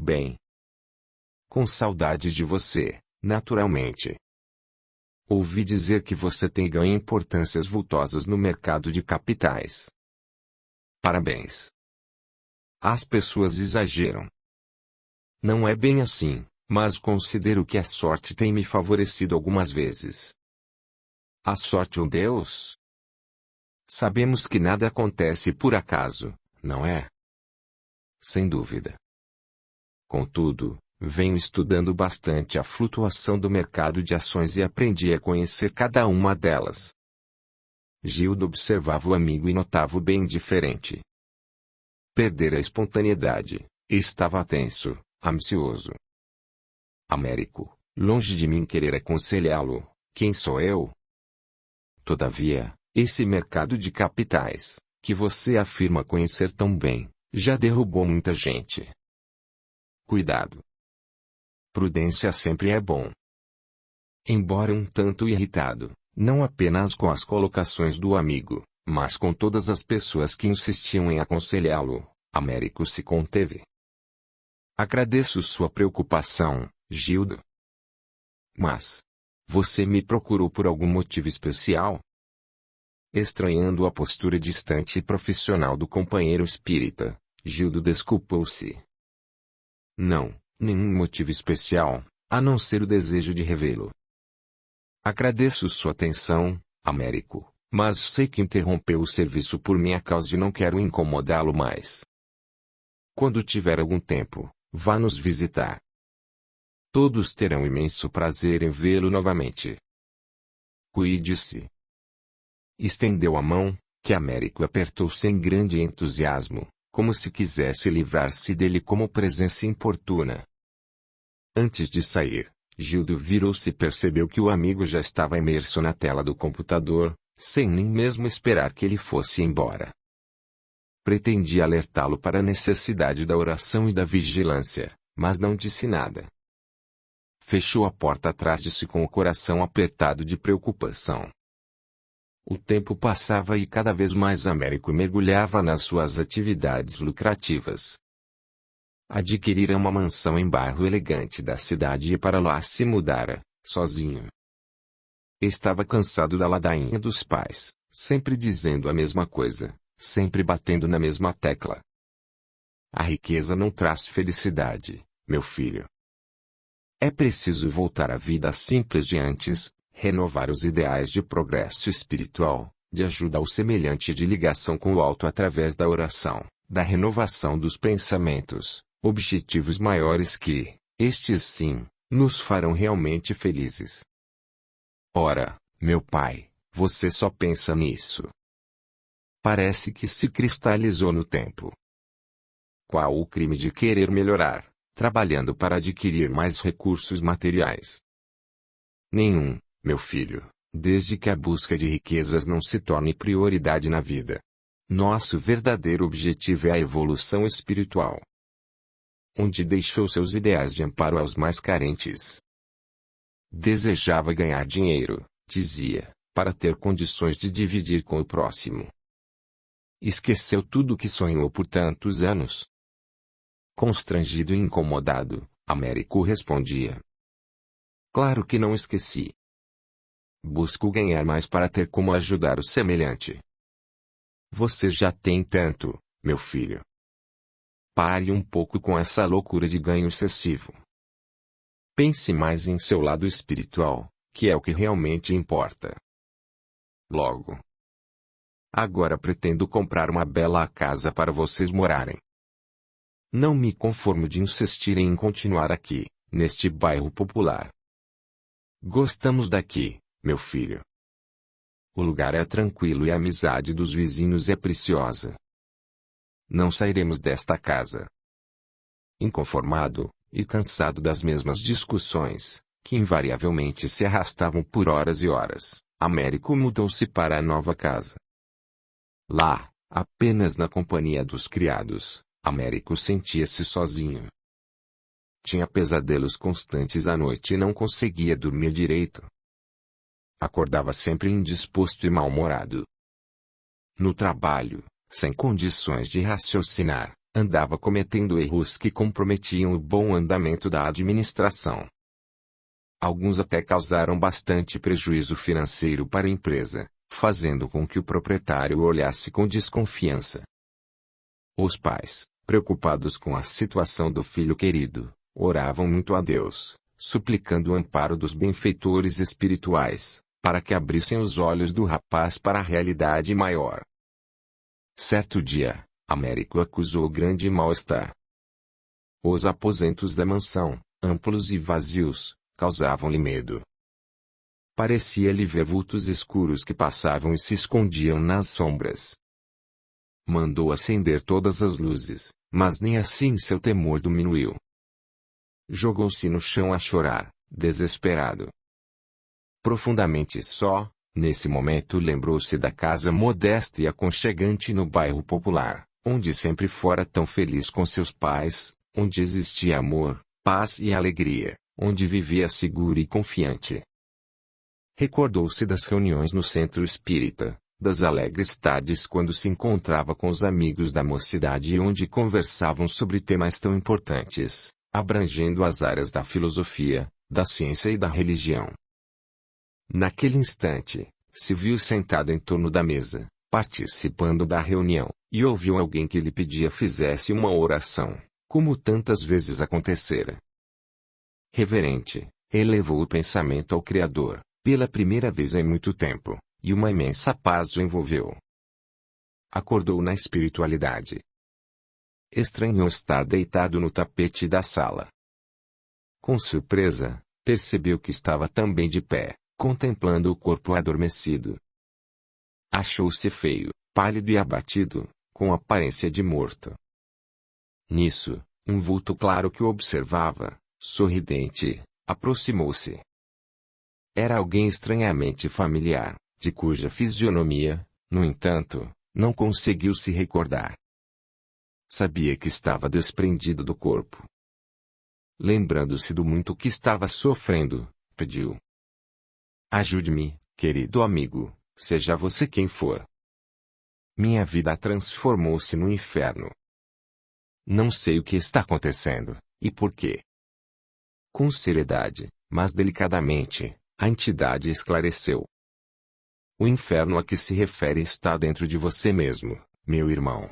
bem. Com saudade de você, naturalmente. Ouvi dizer que você tem ganho importâncias vultosas no mercado de capitais. Parabéns. As pessoas exageram. Não é bem assim, mas considero que a sorte tem me favorecido algumas vezes. A sorte ou Deus? Sabemos que nada acontece por acaso, não é? Sem dúvida. Contudo, venho estudando bastante a flutuação do mercado de ações e aprendi a conhecer cada uma delas. Gildo observava o amigo e notava o bem diferente. Perdera a espontaneidade, estava tenso, ansioso. Américo, longe de mim querer aconselhá-lo, quem sou eu? Todavia, esse mercado de capitais, que você afirma conhecer tão bem, já derrubou muita gente. Cuidado. Prudência sempre é bom. Embora um tanto irritado, não apenas com as colocações do amigo, mas com todas as pessoas que insistiam em aconselhá-lo, Américo se conteve. Agradeço sua preocupação, Gildo. Mas, você me procurou por algum motivo especial? Estranhando a postura distante e profissional do companheiro espírita, Gildo desculpou-se. Não, nenhum motivo especial, a não ser o desejo de revê-lo. Agradeço sua atenção, Américo, mas sei que interrompeu o serviço por minha causa e não quero incomodá-lo mais. Quando tiver algum tempo, vá nos visitar. Todos terão imenso prazer em vê-lo novamente. Cuide-se. Estendeu a mão, que Américo apertou sem grande entusiasmo, como se quisesse livrar-se dele como presença importuna. Antes de sair, Gildo virou-se e percebeu que o amigo já estava imerso na tela do computador, sem nem mesmo esperar que ele fosse embora. Pretendia alertá-lo para a necessidade da oração e da vigilância, mas não disse nada. Fechou a porta atrás de si com o coração apertado de preocupação. O tempo passava e cada vez mais Américo mergulhava nas suas atividades lucrativas. Adquirira uma mansão em bairro elegante da cidade e para lá se mudara, sozinho. Estava cansado da ladainha dos pais, sempre dizendo a mesma coisa, sempre batendo na mesma tecla. A riqueza não traz felicidade, meu filho. É preciso voltar à vida simples de antes, renovar os ideais de progresso espiritual, de ajuda ao semelhante e de ligação com o alto através da oração, da renovação dos pensamentos, objetivos maiores que, estes sim, nos farão realmente felizes. Ora, meu pai, você só pensa nisso. Parece que se cristalizou no tempo. Qual o crime de querer melhorar, trabalhando para adquirir mais recursos materiais? Nenhum, meu filho, desde que a busca de riquezas não se torne prioridade na vida. Nosso verdadeiro objetivo é a evolução espiritual. Onde deixou seus ideais de amparo aos mais carentes. Desejava ganhar dinheiro, dizia, para ter condições de dividir com o próximo. Esqueceu tudo o que sonhou por tantos anos? Constrangido e incomodado, Américo respondia. Claro que não esqueci. Busco ganhar mais para ter como ajudar o semelhante. Você já tem tanto, meu filho. Pare um pouco com essa loucura de ganho excessivo. Pense mais em seu lado espiritual, que é o que realmente importa. Logo. Agora pretendo comprar uma bela casa para vocês morarem. Não me conformo de insistirem em continuar aqui, neste bairro popular. Gostamos daqui, meu filho. O lugar é tranquilo e a amizade dos vizinhos é preciosa. Não sairemos desta casa. Inconformado, e cansado das mesmas discussões, que invariavelmente se arrastavam por horas e horas, Américo mudou-se para a nova casa. Lá, apenas na companhia dos criados, Américo sentia-se sozinho. Tinha pesadelos constantes à noite e não conseguia dormir direito. Acordava sempre indisposto e mal-humorado. No trabalho, sem condições de raciocinar, andava cometendo erros que comprometiam o bom andamento da administração. Alguns até causaram bastante prejuízo financeiro para a empresa, fazendo com que o proprietário olhasse com desconfiança. Os pais, preocupados com a situação do filho querido, oravam muito a Deus, suplicando o amparo dos benfeitores espirituais, para que abrissem os olhos do rapaz para a realidade maior. Certo dia, Américo acusou grande mal-estar. Os aposentos da mansão, amplos e vazios, causavam-lhe medo. Parecia-lhe ver vultos escuros que passavam e se escondiam nas sombras. Mandou acender todas as luzes, mas nem assim seu temor diminuiu. Jogou-se no chão a chorar, desesperado. Profundamente só, nesse momento lembrou-se da casa modesta e aconchegante no bairro popular, onde sempre fora tão feliz com seus pais, onde existia amor, paz e alegria, onde vivia seguro e confiante. Recordou-se das reuniões no centro espírita, das alegres tardes quando se encontrava com os amigos da mocidade e onde conversavam sobre temas tão importantes, abrangendo as áreas da filosofia, da ciência e da religião. Naquele instante, se viu sentado em torno da mesa, participando da reunião, e ouviu alguém que lhe pedia fizesse uma oração, como tantas vezes acontecera. Reverente, elevou o pensamento ao Criador, pela primeira vez em muito tempo, e uma imensa paz o envolveu. Acordou na espiritualidade. Estranhou estar deitado no tapete da sala. Com surpresa, percebeu que estava também de pé, contemplando o corpo adormecido. Achou-se feio, pálido e abatido, com aparência de morto. Nisso, um vulto claro que o observava, sorridente, aproximou-se. Era alguém estranhamente familiar, de cuja fisionomia, no entanto, não conseguiu se recordar. Sabia que estava desprendido do corpo. Lembrando-se do muito que estava sofrendo, pediu: ajude-me, querido amigo, seja você quem for. Minha vida transformou-se no inferno. Não sei o que está acontecendo, e por quê. Com seriedade, mas delicadamente, a entidade esclareceu. O inferno a que se refere está dentro de você mesmo, meu irmão.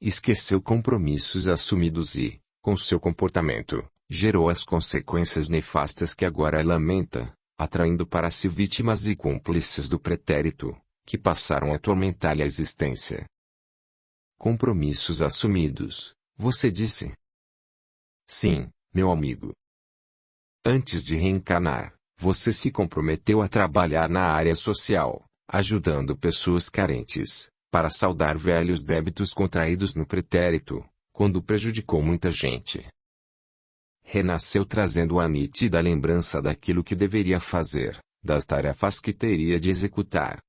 Esqueceu compromissos assumidos e, com seu comportamento, gerou as consequências nefastas que agora lamenta, atraindo para si vítimas e cúmplices do pretérito, que passaram a atormentar-lhe a existência. Compromissos assumidos, você disse? Sim, meu amigo. Antes de reencarnar, você se comprometeu a trabalhar na área social, ajudando pessoas carentes, para saldar velhos débitos contraídos no pretérito, quando prejudicou muita gente. Renasceu trazendo a nítida lembrança daquilo que deveria fazer, das tarefas que teria de executar.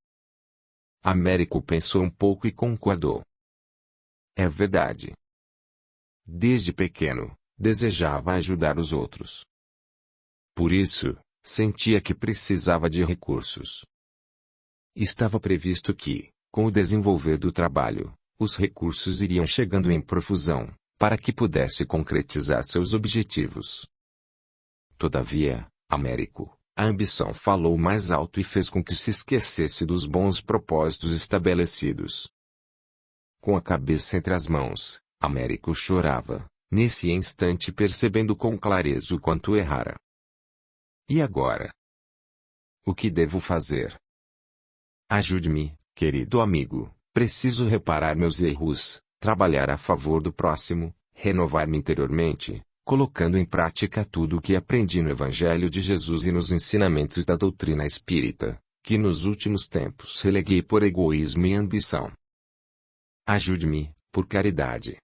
Américo pensou um pouco e concordou. É verdade. Desde pequeno, desejava ajudar os outros. Por isso, sentia que precisava de recursos. Estava previsto que, com o desenvolver do trabalho, os recursos iriam chegando em profusão, para que pudesse concretizar seus objetivos. Todavia, Américo, a ambição falou mais alto e fez com que se esquecesse dos bons propósitos estabelecidos. Com a cabeça entre as mãos, Américo chorava, nesse instante percebendo com clareza o quanto errara. E agora? O que devo fazer? Ajude-me, querido amigo, preciso reparar meus erros, trabalhar a favor do próximo, renovar-me interiormente, colocando em prática tudo o que aprendi no Evangelho de Jesus e nos ensinamentos da doutrina espírita, que nos últimos tempos releguei por egoísmo e ambição. Ajude-me, por caridade.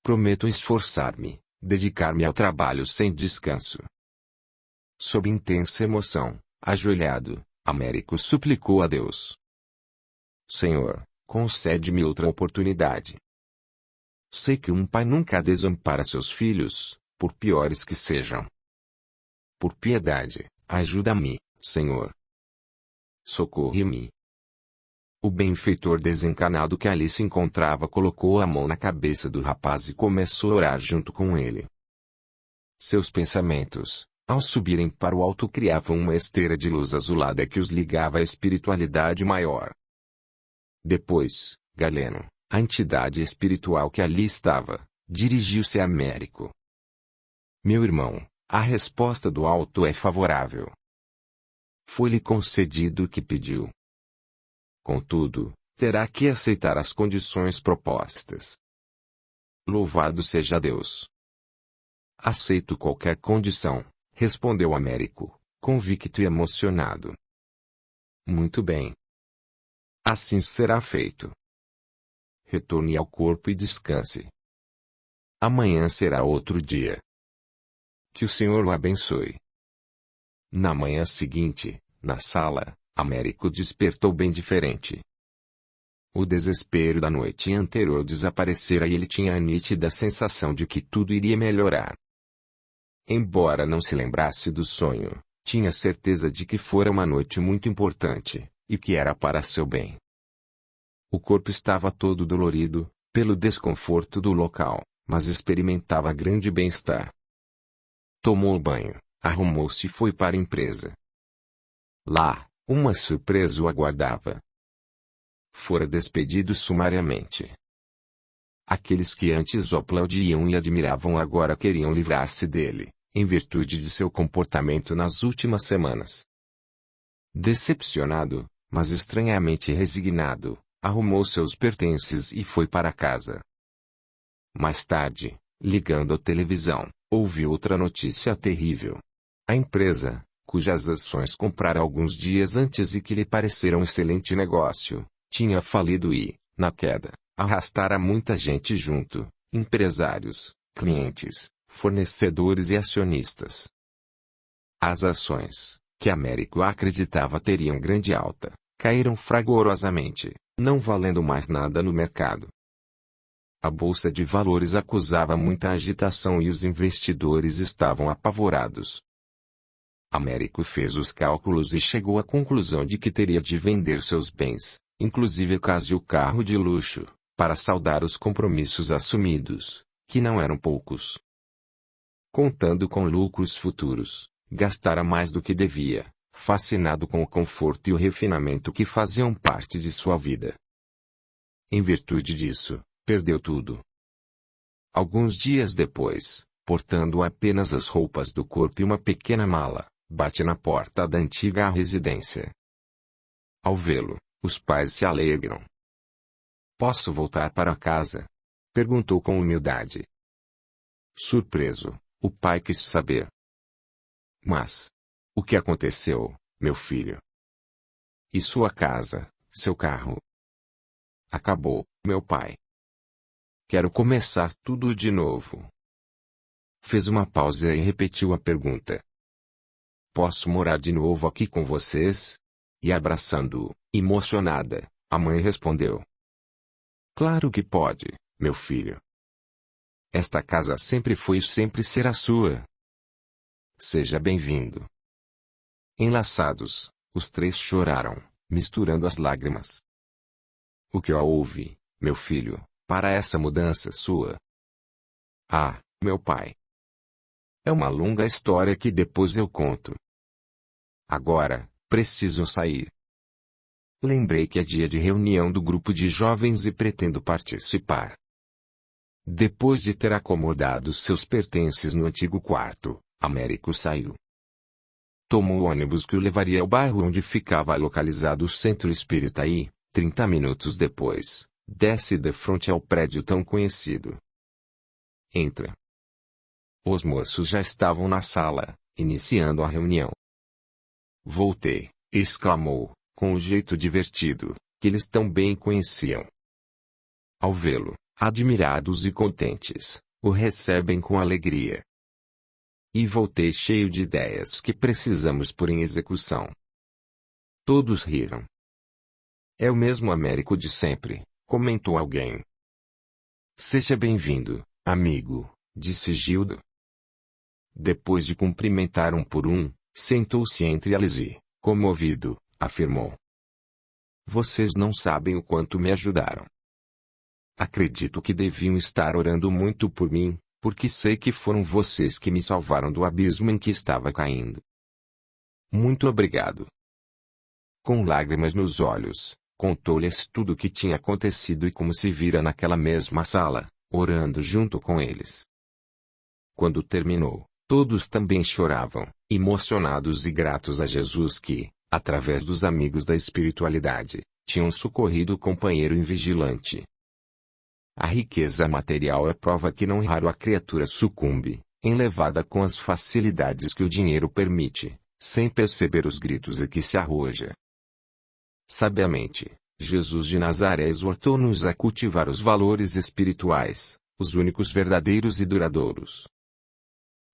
Prometo esforçar-me, dedicar-me ao trabalho sem descanso. Sob intensa emoção, ajoelhado, Américo suplicou a Deus. Senhor, concede-me outra oportunidade. Sei que um pai nunca desampara seus filhos, por piores que sejam. Por piedade, ajuda-me, Senhor. Socorre-me. O benfeitor desencanado que ali se encontrava colocou a mão na cabeça do rapaz e começou a orar junto com ele. Seus pensamentos, ao subirem para o alto, criavam uma esteira de luz azulada que os ligava à espiritualidade maior. Depois, Galeno, a entidade espiritual que ali estava, dirigiu-se a Américo. Meu irmão, a resposta do alto é favorável. Foi-lhe concedido o que pediu. Contudo, terá que aceitar as condições propostas. Louvado seja Deus! Aceito qualquer condição, respondeu Américo, convicto e emocionado. Muito bem. Assim será feito. Retorne ao corpo e descanse. Amanhã será outro dia. Que o Senhor o abençoe. Na manhã seguinte, na sala, Américo despertou bem diferente. O desespero da noite anterior desaparecera e ele tinha a nítida sensação de que tudo iria melhorar. Embora não se lembrasse do sonho, tinha certeza de que fora uma noite muito importante, e que era para seu bem. O corpo estava todo dolorido, pelo desconforto do local, mas experimentava grande bem-estar. Tomou banho, arrumou-se e foi para a empresa. Lá, uma surpresa o aguardava. Fora despedido sumariamente. Aqueles que antes o aplaudiam e admiravam agora queriam livrar-se dele, em virtude de seu comportamento nas últimas semanas. Decepcionado, mas estranhamente resignado, arrumou seus pertences e foi para casa. Mais tarde, ligando a televisão, ouviu outra notícia terrível. A empresa, cujas ações comprara alguns dias antes e que lhe parecerá um excelente negócio, tinha falido e, na queda, arrastara muita gente junto, empresários, clientes, fornecedores e acionistas. As ações, que Américo acreditava teriam grande alta, caíram fragorosamente, não valendo mais nada no mercado. A bolsa de valores acusava muita agitação e os investidores estavam apavorados. Américo fez os cálculos e chegou à conclusão de que teria de vender seus bens, inclusive a casa e o carro de luxo, para saldar os compromissos assumidos, que não eram poucos. Contando com lucros futuros, gastara mais do que devia, fascinado com o conforto e o refinamento que faziam parte de sua vida. Em virtude disso, perdeu tudo. Alguns dias depois, portando apenas as roupas do corpo e uma pequena mala, bate na porta da antiga residência. Ao vê-lo, os pais se alegram. Posso voltar para casa? Perguntou com humildade. Surpreso, o pai quis saber. Mas, o que aconteceu, meu filho? E sua casa, seu carro? Acabou, meu pai. Quero começar tudo de novo. Fez uma pausa e repetiu a pergunta. Posso morar de novo aqui com vocês? E abraçando-o, emocionada, a mãe respondeu. Claro que pode, meu filho. Esta casa sempre foi e sempre será sua. Seja bem-vindo. Enlaçados, os três choraram, misturando as lágrimas. O que houve, meu filho, para essa mudança sua? Ah, meu pai. É uma longa história que depois eu conto. Agora, preciso sair. Lembrei que é dia de reunião do grupo de jovens e pretendo participar. Depois de ter acomodado seus pertences no antigo quarto, Américo saiu. Tomou o ônibus que o levaria ao bairro onde ficava localizado o centro espírita e, 30 minutos depois, desce de frente ao prédio tão conhecido. Entra. Os moços já estavam na sala, iniciando a reunião. Voltei, exclamou, com um jeito divertido, que eles tão bem conheciam. Ao vê-lo, admirados e contentes, o recebem com alegria. E voltei cheio de ideias que precisamos pôr em execução. Todos riram. É o mesmo Américo de sempre, comentou alguém. Seja bem-vindo, amigo, disse Gildo. Depois de cumprimentar um por um, sentou-se entre eles e, comovido, afirmou. Vocês não sabem o quanto me ajudaram. Acredito que deviam estar orando muito por mim, porque sei que foram vocês que me salvaram do abismo em que estava caindo. Muito obrigado. Com lágrimas nos olhos, contou-lhes tudo o que tinha acontecido e como se vira naquela mesma sala, orando junto com eles. Quando terminou, todos também choravam, emocionados e gratos a Jesus que, através dos amigos da espiritualidade, tinham socorrido o companheiro invigilante. A riqueza material é prova que não raro a criatura sucumbe, enlevada com as facilidades que o dinheiro permite, sem perceber os gritos a que se arroja. Sabiamente, Jesus de Nazaré exortou-nos a cultivar os valores espirituais, os únicos verdadeiros e duradouros.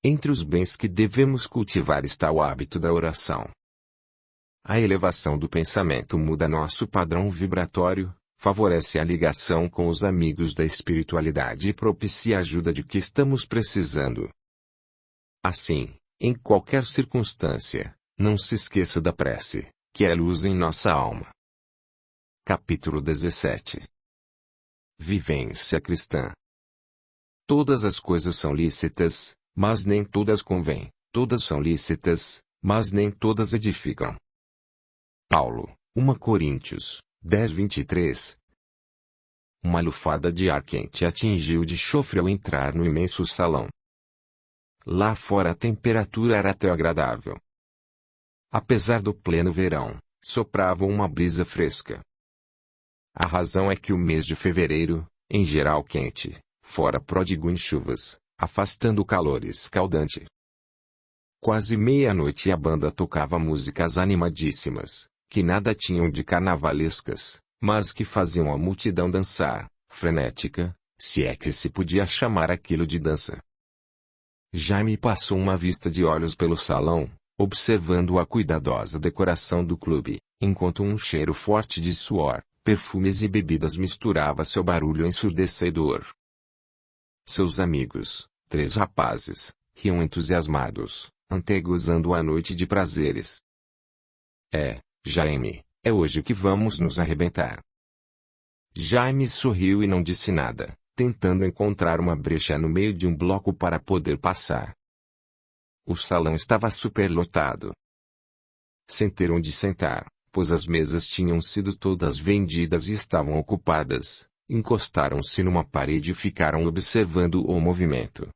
Entre os bens que devemos cultivar está o hábito da oração. A elevação do pensamento muda nosso padrão vibratório, favorece a ligação com os amigos da espiritualidade e propicia a ajuda de que estamos precisando. Assim, em qualquer circunstância, não se esqueça da prece, que é luz em nossa alma. Capítulo 17. Vivência cristã. Todas as coisas são lícitas, mas nem todas convêm. Todas são lícitas, mas nem todas edificam. Paulo, 1 Coríntios 10:23. Uma lufada de ar quente atingiu de chofre ao entrar no imenso salão. Lá fora a temperatura era até agradável. Apesar do pleno verão, soprava uma brisa fresca. A razão é que o mês de fevereiro, em geral quente, fora pródigo em chuvas, afastando o calor escaldante. Quase meia-noite a banda tocava músicas animadíssimas, que nada tinham de carnavalescas, mas que faziam a multidão dançar, frenética, se é que se podia chamar aquilo de dança. Jaime passou uma vista de olhos pelo salão, observando a cuidadosa decoração do clube, enquanto um cheiro forte de suor, perfumes e bebidas misturava-se ao barulho ensurdecedor. Seus amigos, 3 rapazes, riam entusiasmados, antegozando a noite de prazeres. Jaime, é hoje que vamos nos arrebentar. Jaime sorriu e não disse nada, tentando encontrar uma brecha no meio de um bloco para poder passar. O salão estava superlotado. Sem ter onde sentar, pois as mesas tinham sido todas vendidas e estavam ocupadas, encostaram-se numa parede e ficaram observando o movimento.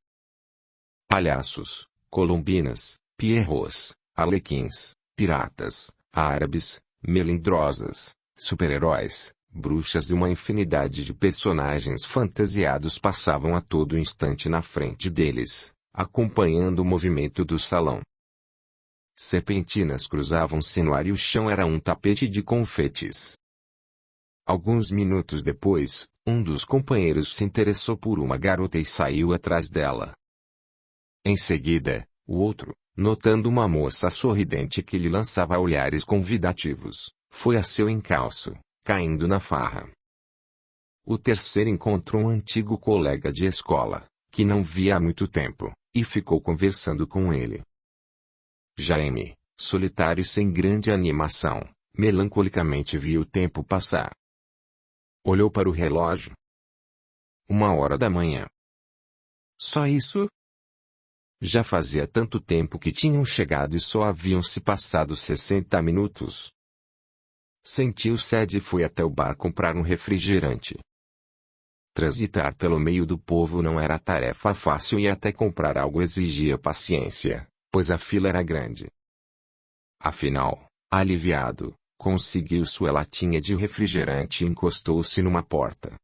Palhaços, colombinas, pierrots, arlequins, piratas, árabes, melindrosas, super-heróis, bruxas e uma infinidade de personagens fantasiados passavam a todo instante na frente deles, acompanhando o movimento do salão. Serpentinas cruzavam-se no ar e o chão era um tapete de confetes. Alguns minutos depois, um dos companheiros se interessou por uma garota e saiu atrás dela. Em seguida, o outro, notando uma moça sorridente que lhe lançava olhares convidativos, foi a seu encalço, caindo na farra. O terceiro encontrou um antigo colega de escola, que não via há muito tempo, e ficou conversando com ele. Jaime, solitário e sem grande animação, melancolicamente viu o tempo passar. Olhou para o relógio. 1h da manhã. Só isso? Já fazia tanto tempo que tinham chegado e só haviam se passado 60 minutos. Sentiu sede e foi até o bar comprar um refrigerante. Transitar pelo meio do povo não era tarefa fácil e até comprar algo exigia paciência, pois a fila era grande. Afinal, aliviado, conseguiu sua latinha de refrigerante e encostou-se numa porta.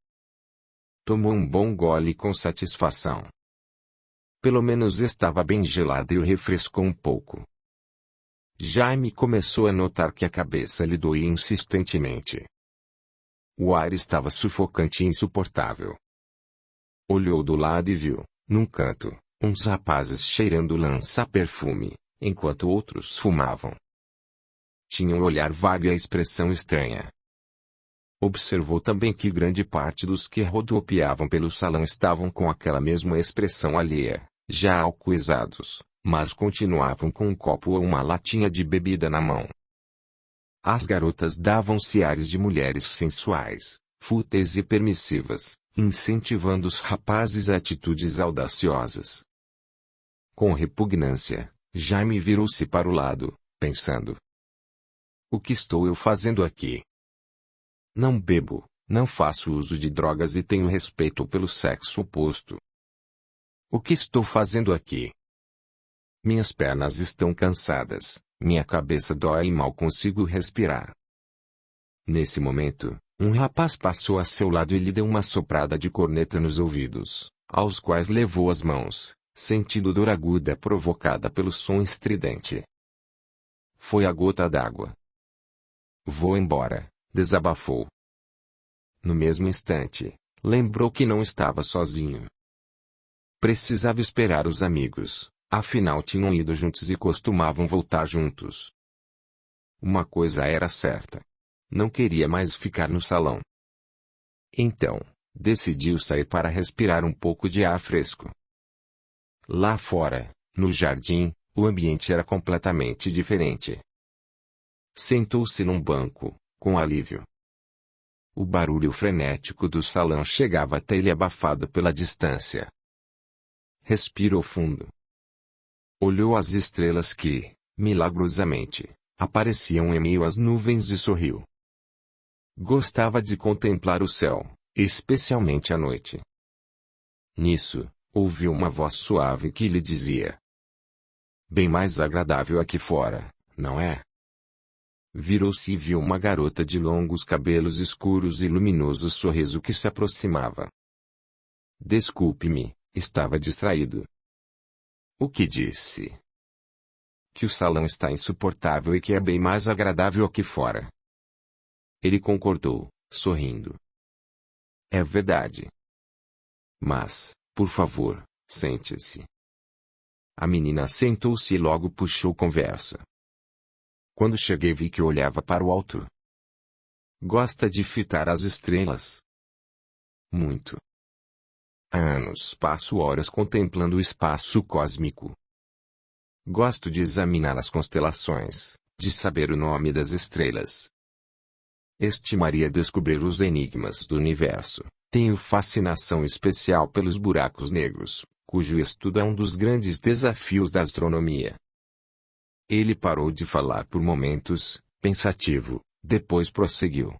Tomou um bom gole com satisfação. Pelo menos estava bem gelada e o refrescou um pouco. Jaime começou a notar que a cabeça lhe doía insistentemente. O ar estava sufocante e insuportável. Olhou do lado e viu, num canto, uns rapazes cheirando lança-perfume, enquanto outros fumavam. Tinham um olhar vago e a expressão estranha. Observou também que grande parte dos que rodopiavam pelo salão estavam com aquela mesma expressão alheia, já alcoolizados, mas continuavam com um copo ou uma latinha de bebida na mão. As garotas davam-se ares de mulheres sensuais, fúteis e permissivas, incentivando os rapazes a atitudes audaciosas. Com repugnância, Jaime virou-se para o lado, pensando: o que estou eu fazendo aqui? Não bebo, não faço uso de drogas e tenho respeito pelo sexo oposto. O que estou fazendo aqui? Minhas pernas estão cansadas, minha cabeça dói e mal consigo respirar. Nesse momento, um rapaz passou a seu lado e lhe deu uma soprada de corneta nos ouvidos, aos quais levou as mãos, sentindo dor aguda provocada pelo som estridente. Foi a gota d'água. Vou embora, desabafou. No mesmo instante, lembrou que não estava sozinho. Precisava esperar os amigos, afinal tinham ido juntos e costumavam voltar juntos. Uma coisa era certa. Não queria mais ficar no salão. Então, decidiu sair para respirar um pouco de ar fresco. Lá fora, no jardim, o ambiente era completamente diferente. Sentou-se num banco, com alívio. O barulho frenético do salão chegava até ele abafado pela distância. Respirou fundo. Olhou as estrelas que, milagrosamente, apareciam em meio às nuvens e sorriu. Gostava de contemplar o céu, especialmente à noite. Nisso, ouviu uma voz suave que lhe dizia: bem mais agradável aqui fora, não é? Virou-se e viu uma garota de longos cabelos escuros e luminoso sorriso que se aproximava. Desculpe-me, estava distraído. O que disse? Que o salão está insuportável e que é bem mais agradável aqui fora. Ele concordou, sorrindo. É verdade. Mas, por favor, sente-se. A menina sentou-se e logo puxou conversa. Quando cheguei vi que olhava para o alto. Gosta de fitar as estrelas? Muito. Há anos passo horas contemplando o espaço cósmico. Gosto de examinar as constelações, de saber o nome das estrelas. Estimaria descobrir os enigmas do universo. Tenho fascinação especial pelos buracos negros, cujo estudo é um dos grandes desafios da astronomia. Ele parou de falar por momentos, pensativo, depois prosseguiu.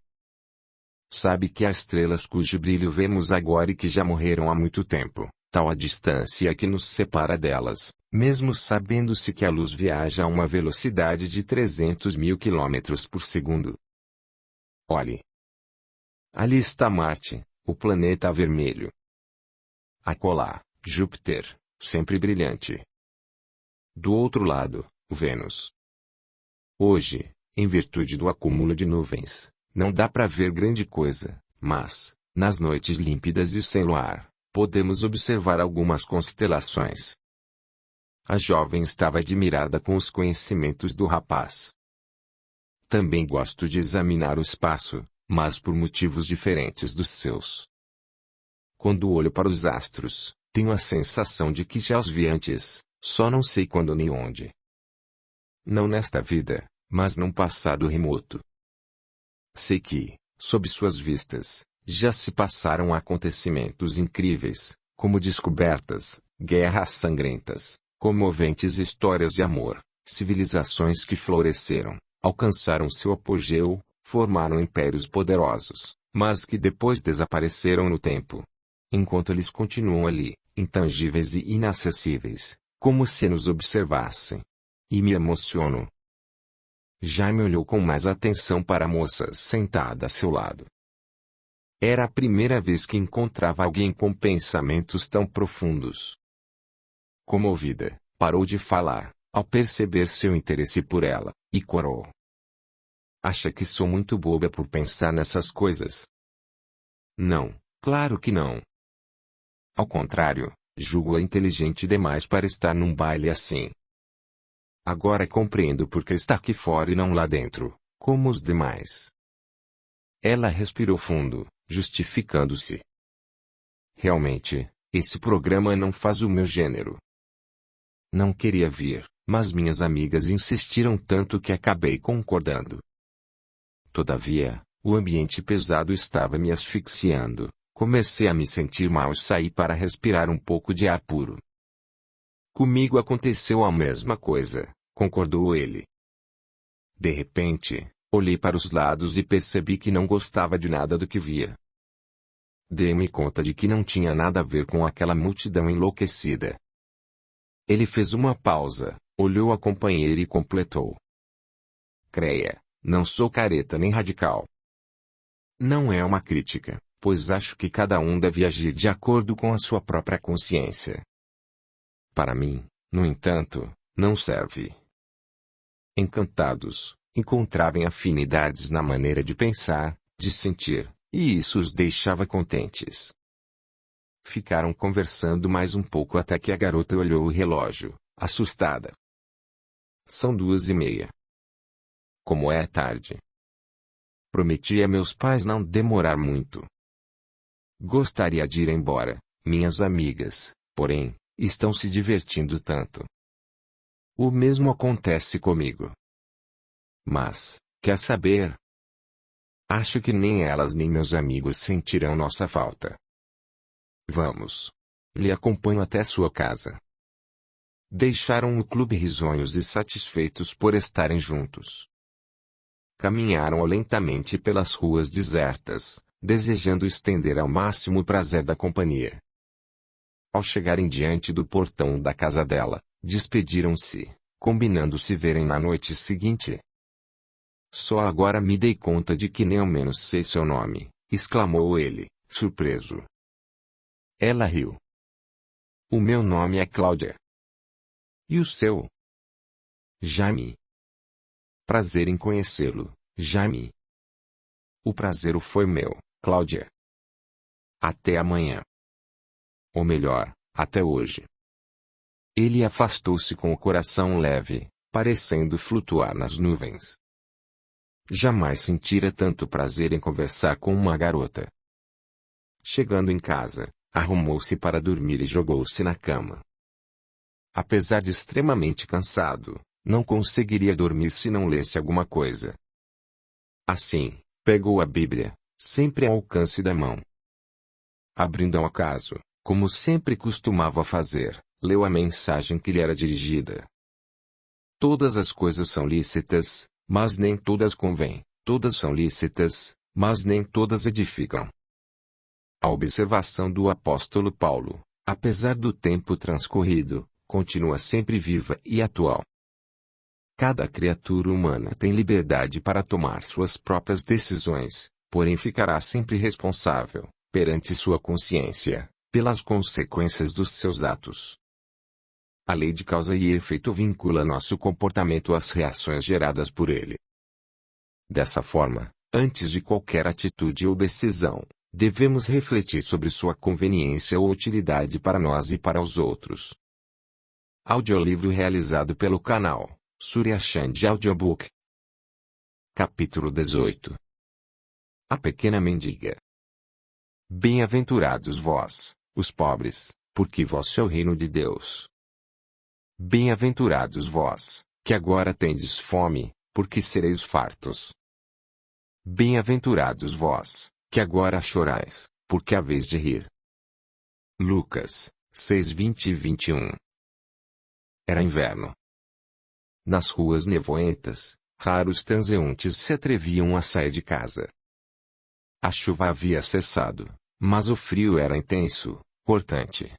Sabe que há estrelas cujo brilho vemos agora e que já morreram há muito tempo, tal a distância que nos separa delas, mesmo sabendo-se que a luz viaja a uma velocidade de 300.000 km por segundo. Olhe. Ali está Marte, o planeta vermelho. Acolá, Júpiter, sempre brilhante. Do outro lado, Vênus. Hoje, em virtude do acúmulo de nuvens, não dá para ver grande coisa, mas, nas noites límpidas e sem luar, podemos observar algumas constelações. A jovem estava admirada com os conhecimentos do rapaz. Também gosto de examinar o espaço, mas por motivos diferentes dos seus. Quando olho para os astros, tenho a sensação de que já os vi antes, só não sei quando nem onde. Não nesta vida, mas num passado remoto. Sei que, sob suas vistas, já se passaram acontecimentos incríveis, como descobertas, guerras sangrentas, comoventes histórias de amor, civilizações que floresceram, alcançaram seu apogeu, formaram impérios poderosos, mas que depois desapareceram no tempo. Enquanto eles continuam ali, intangíveis e inacessíveis, como se nos observassem. E me emociono. Jaime olhou com mais atenção para a moça sentada a seu lado. Era a primeira vez que encontrava alguém com pensamentos tão profundos. Comovida, parou de falar, ao perceber seu interesse por ela, e corou. Acha que sou muito boba por pensar nessas coisas? Não, claro que não. Ao contrário, julgo-a inteligente demais para estar num baile assim. Agora compreendo por que está aqui fora e não lá dentro, como os demais. Ela respirou fundo, justificando-se. Realmente, esse programa não faz o meu gênero. Não queria vir, mas minhas amigas insistiram tanto que acabei concordando. Todavia, o ambiente pesado estava me asfixiando. Comecei a me sentir mal e saí para respirar um pouco de ar puro. Comigo aconteceu a mesma coisa, concordou ele. De repente, olhei para os lados e percebi que não gostava de nada do que via. Dei-me conta de que não tinha nada a ver com aquela multidão enlouquecida. Ele fez uma pausa, olhou a companheira e completou. Creia, não sou careta nem radical. Não é uma crítica, pois acho que cada um deve agir de acordo com a sua própria consciência. Para mim, no entanto, não serve. Encantados, encontravam afinidades na maneira de pensar, de sentir, e isso os deixava contentes. Ficaram conversando mais um pouco até que a garota olhou o relógio, assustada. São 2:30. Como é tarde. Prometi a meus pais não demorar muito. Gostaria de ir embora, minhas amigas, porém, estão se divertindo tanto. O mesmo acontece comigo. Mas, quer saber? Acho que nem elas nem meus amigos sentirão nossa falta. Vamos. Lhe acompanho até sua casa. Deixaram o clube risonhos e satisfeitos por estarem juntos. Caminharam lentamente pelas ruas desertas, desejando estender ao máximo o prazer da companhia. Ao chegarem diante do portão da casa dela, despediram-se, combinando se verem na noite seguinte. Só agora me dei conta de que nem ao menos sei seu nome, exclamou ele, surpreso. Ela riu. O meu nome é Cláudia. E o seu? Jaime. Prazer em conhecê-lo, Jaime. O prazer foi meu, Cláudia. Até amanhã. Ou melhor, até hoje. Ele afastou-se com o coração leve, parecendo flutuar nas nuvens. Jamais sentira tanto prazer em conversar com uma garota. Chegando em casa, arrumou-se para dormir e jogou-se na cama. Apesar de extremamente cansado, não conseguiria dormir se não lesse alguma coisa. Assim, pegou a Bíblia, sempre ao alcance da mão. Abrindo ao acaso, como sempre costumava fazer, leu a mensagem que lhe era dirigida. Todas as coisas são lícitas, mas nem todas convêm. Todas são lícitas, mas nem todas edificam. A observação do apóstolo Paulo, apesar do tempo transcorrido, continua sempre viva e atual. Cada criatura humana tem liberdade para tomar suas próprias decisões, porém ficará sempre responsável, perante sua consciência, pelas consequências dos seus atos. A lei de causa e efeito vincula nosso comportamento às reações geradas por ele. Dessa forma, antes de qualquer atitude ou decisão, devemos refletir sobre sua conveniência ou utilidade para nós e para os outros. Audiolivro realizado pelo canal Surya Chand Audiobook. Capítulo 18. A pequena mendiga. Bem-aventurados vós, os pobres, porque vosso é o reino de Deus. Bem-aventurados vós, que agora tendes fome, porque sereis fartos. Bem-aventurados vós, que agora chorais, porque haveis de rir. Lucas 6:20 e 21. Era inverno. Nas ruas nevoentas, raros transeuntes se atreviam a sair de casa. A chuva havia cessado, mas o frio era intenso, cortante.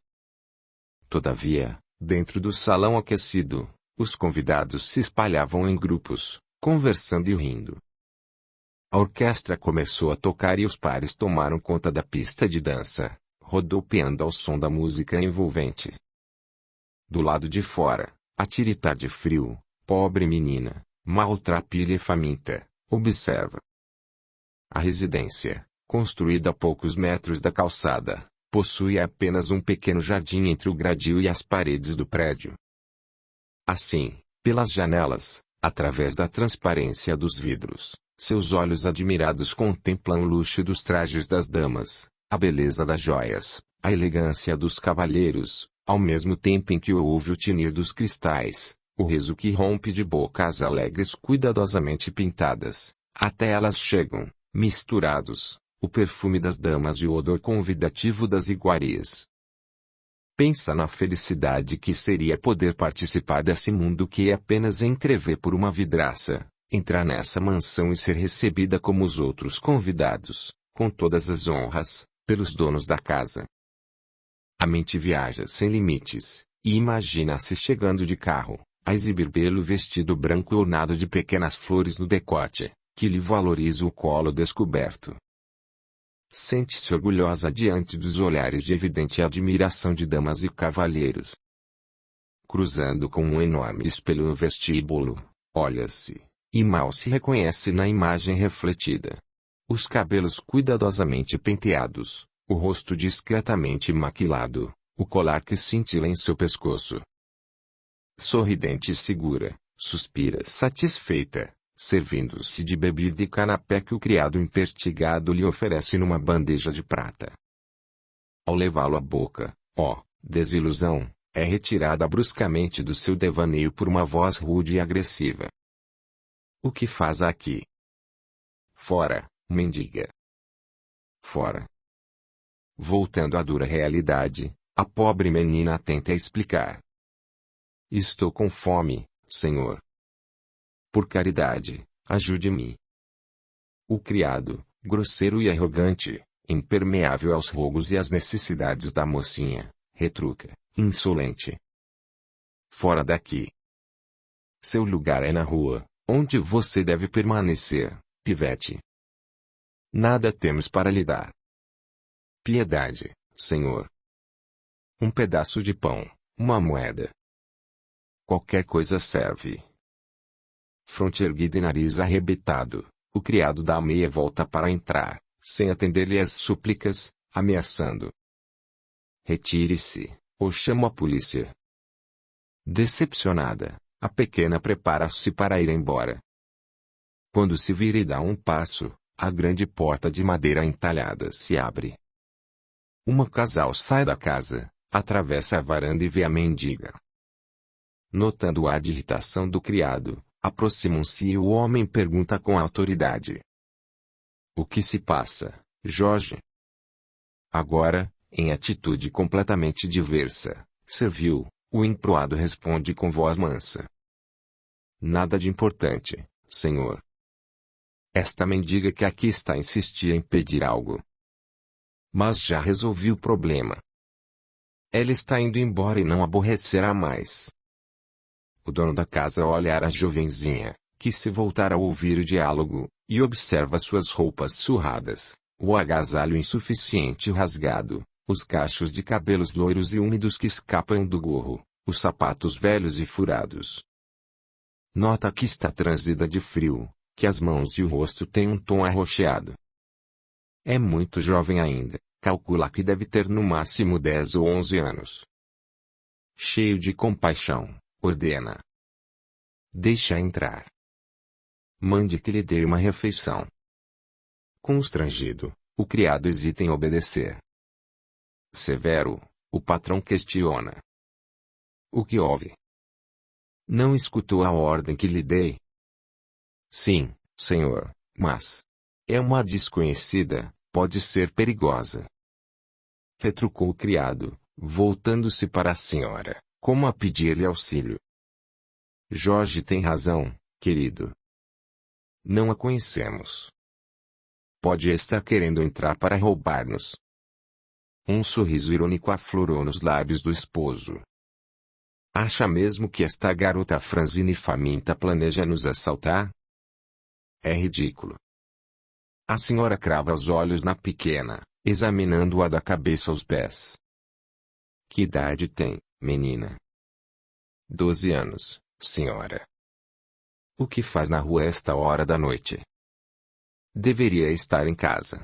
Todavia, dentro do salão aquecido, os convidados se espalhavam em grupos, conversando e rindo. A orquestra começou a tocar e os pares tomaram conta da pista de dança, rodopiando ao som da música envolvente. Do lado de fora, a tiritar de frio, pobre menina, maltrapilha e faminta, observa. A residência, construída a poucos metros da calçada, possui apenas um pequeno jardim entre o gradil e as paredes do prédio. Assim, pelas janelas, através da transparência dos vidros, seus olhos admirados contemplam o luxo dos trajes das damas, a beleza das joias, a elegância dos cavalheiros, ao mesmo tempo em que ouve o tinir dos cristais, o riso que rompe de bocas alegres cuidadosamente pintadas, Até elas chegam, misturados, o perfume das damas e o odor convidativo das iguarias. Pensa na felicidade que seria poder participar desse mundo que é apenas entrever por uma vidraça, entrar nessa mansão e ser recebida como os outros convidados, com todas as honras, pelos donos da casa. A mente viaja sem limites, e imagina-se chegando de carro, a exibir belo vestido branco ornado de pequenas flores no decote, que lhe valoriza o colo descoberto. Sente-se orgulhosa diante dos olhares de evidente admiração de damas e cavalheiros. Cruzando com um enorme espelho no vestíbulo, olha-se, e mal se reconhece na imagem refletida. Os cabelos cuidadosamente penteados, o rosto discretamente maquilado, o colar que cintila em seu pescoço. Sorridente e segura, suspira satisfeita, servindo-se de bebida e canapé que o criado impertigado lhe oferece numa bandeja de prata. Ao levá-lo à boca, desilusão, é retirada bruscamente do seu devaneio por uma voz rude e agressiva. O que faz aqui? Fora, mendiga. Fora. Voltando à dura realidade, a pobre menina tenta explicar. Estou com fome, senhor. Por caridade, ajude-me. O criado, grosseiro e arrogante, impermeável aos rogos e às necessidades da mocinha, retruca, insolente. Fora daqui. Seu lugar é na rua, onde você deve permanecer, pivete. Nada temos para lhe dar. Piedade, senhor. Um pedaço de pão, uma moeda. Qualquer coisa serve. Fronte erguida e nariz arrebitado, o criado dá meia volta para entrar, sem atender-lhe as súplicas, ameaçando. Retire-se, ou chamo a polícia. Decepcionada, a pequena prepara-se para ir embora. Quando se vira e dá um passo, a grande porta de madeira entalhada se abre. Uma casal sai da casa, atravessa a varanda e vê a mendiga. Notando o ar de irritação do criado, aproximam-se e o homem pergunta com autoridade. O que se passa, Jorge? Agora, em atitude completamente diversa, servil, o emproado responde com voz mansa. Nada de importante, senhor. Esta mendiga que aqui está insistia em pedir algo. Mas já resolvi o problema. Ela está indo embora e não aborrecerá mais. O dono da casa olha a jovenzinha, que se voltar a ouvir o diálogo, e observa suas roupas surradas, o agasalho insuficiente e rasgado, os cachos de cabelos loiros e úmidos que escapam do gorro, os sapatos velhos e furados. Nota que está tranzida de frio, que as mãos e o rosto têm um tom arroxeado. É muito jovem ainda, calcula que deve ter no máximo 10 ou 11 anos. Cheio de compaixão, ordena. Deixa entrar. Mande que lhe dê uma refeição. Constrangido, o criado hesita em obedecer. Severo, o patrão questiona. O que houve? Não escutou a ordem que lhe dei? Sim, senhor, mas é uma desconhecida, pode ser perigosa. Retrucou o criado, voltando-se para a senhora, como a pedir-lhe auxílio. Jorge tem razão, querido. Não a conhecemos. Pode estar querendo entrar para roubar-nos. Um sorriso irônico aflorou nos lábios do esposo. Acha mesmo que esta garota franzina e faminta planeja nos assaltar? É ridículo. A senhora crava os olhos na pequena, examinando-a da cabeça aos pés. Que idade tem, menina? 12 anos, senhora. O que faz na rua esta hora da noite? Deveria estar em casa.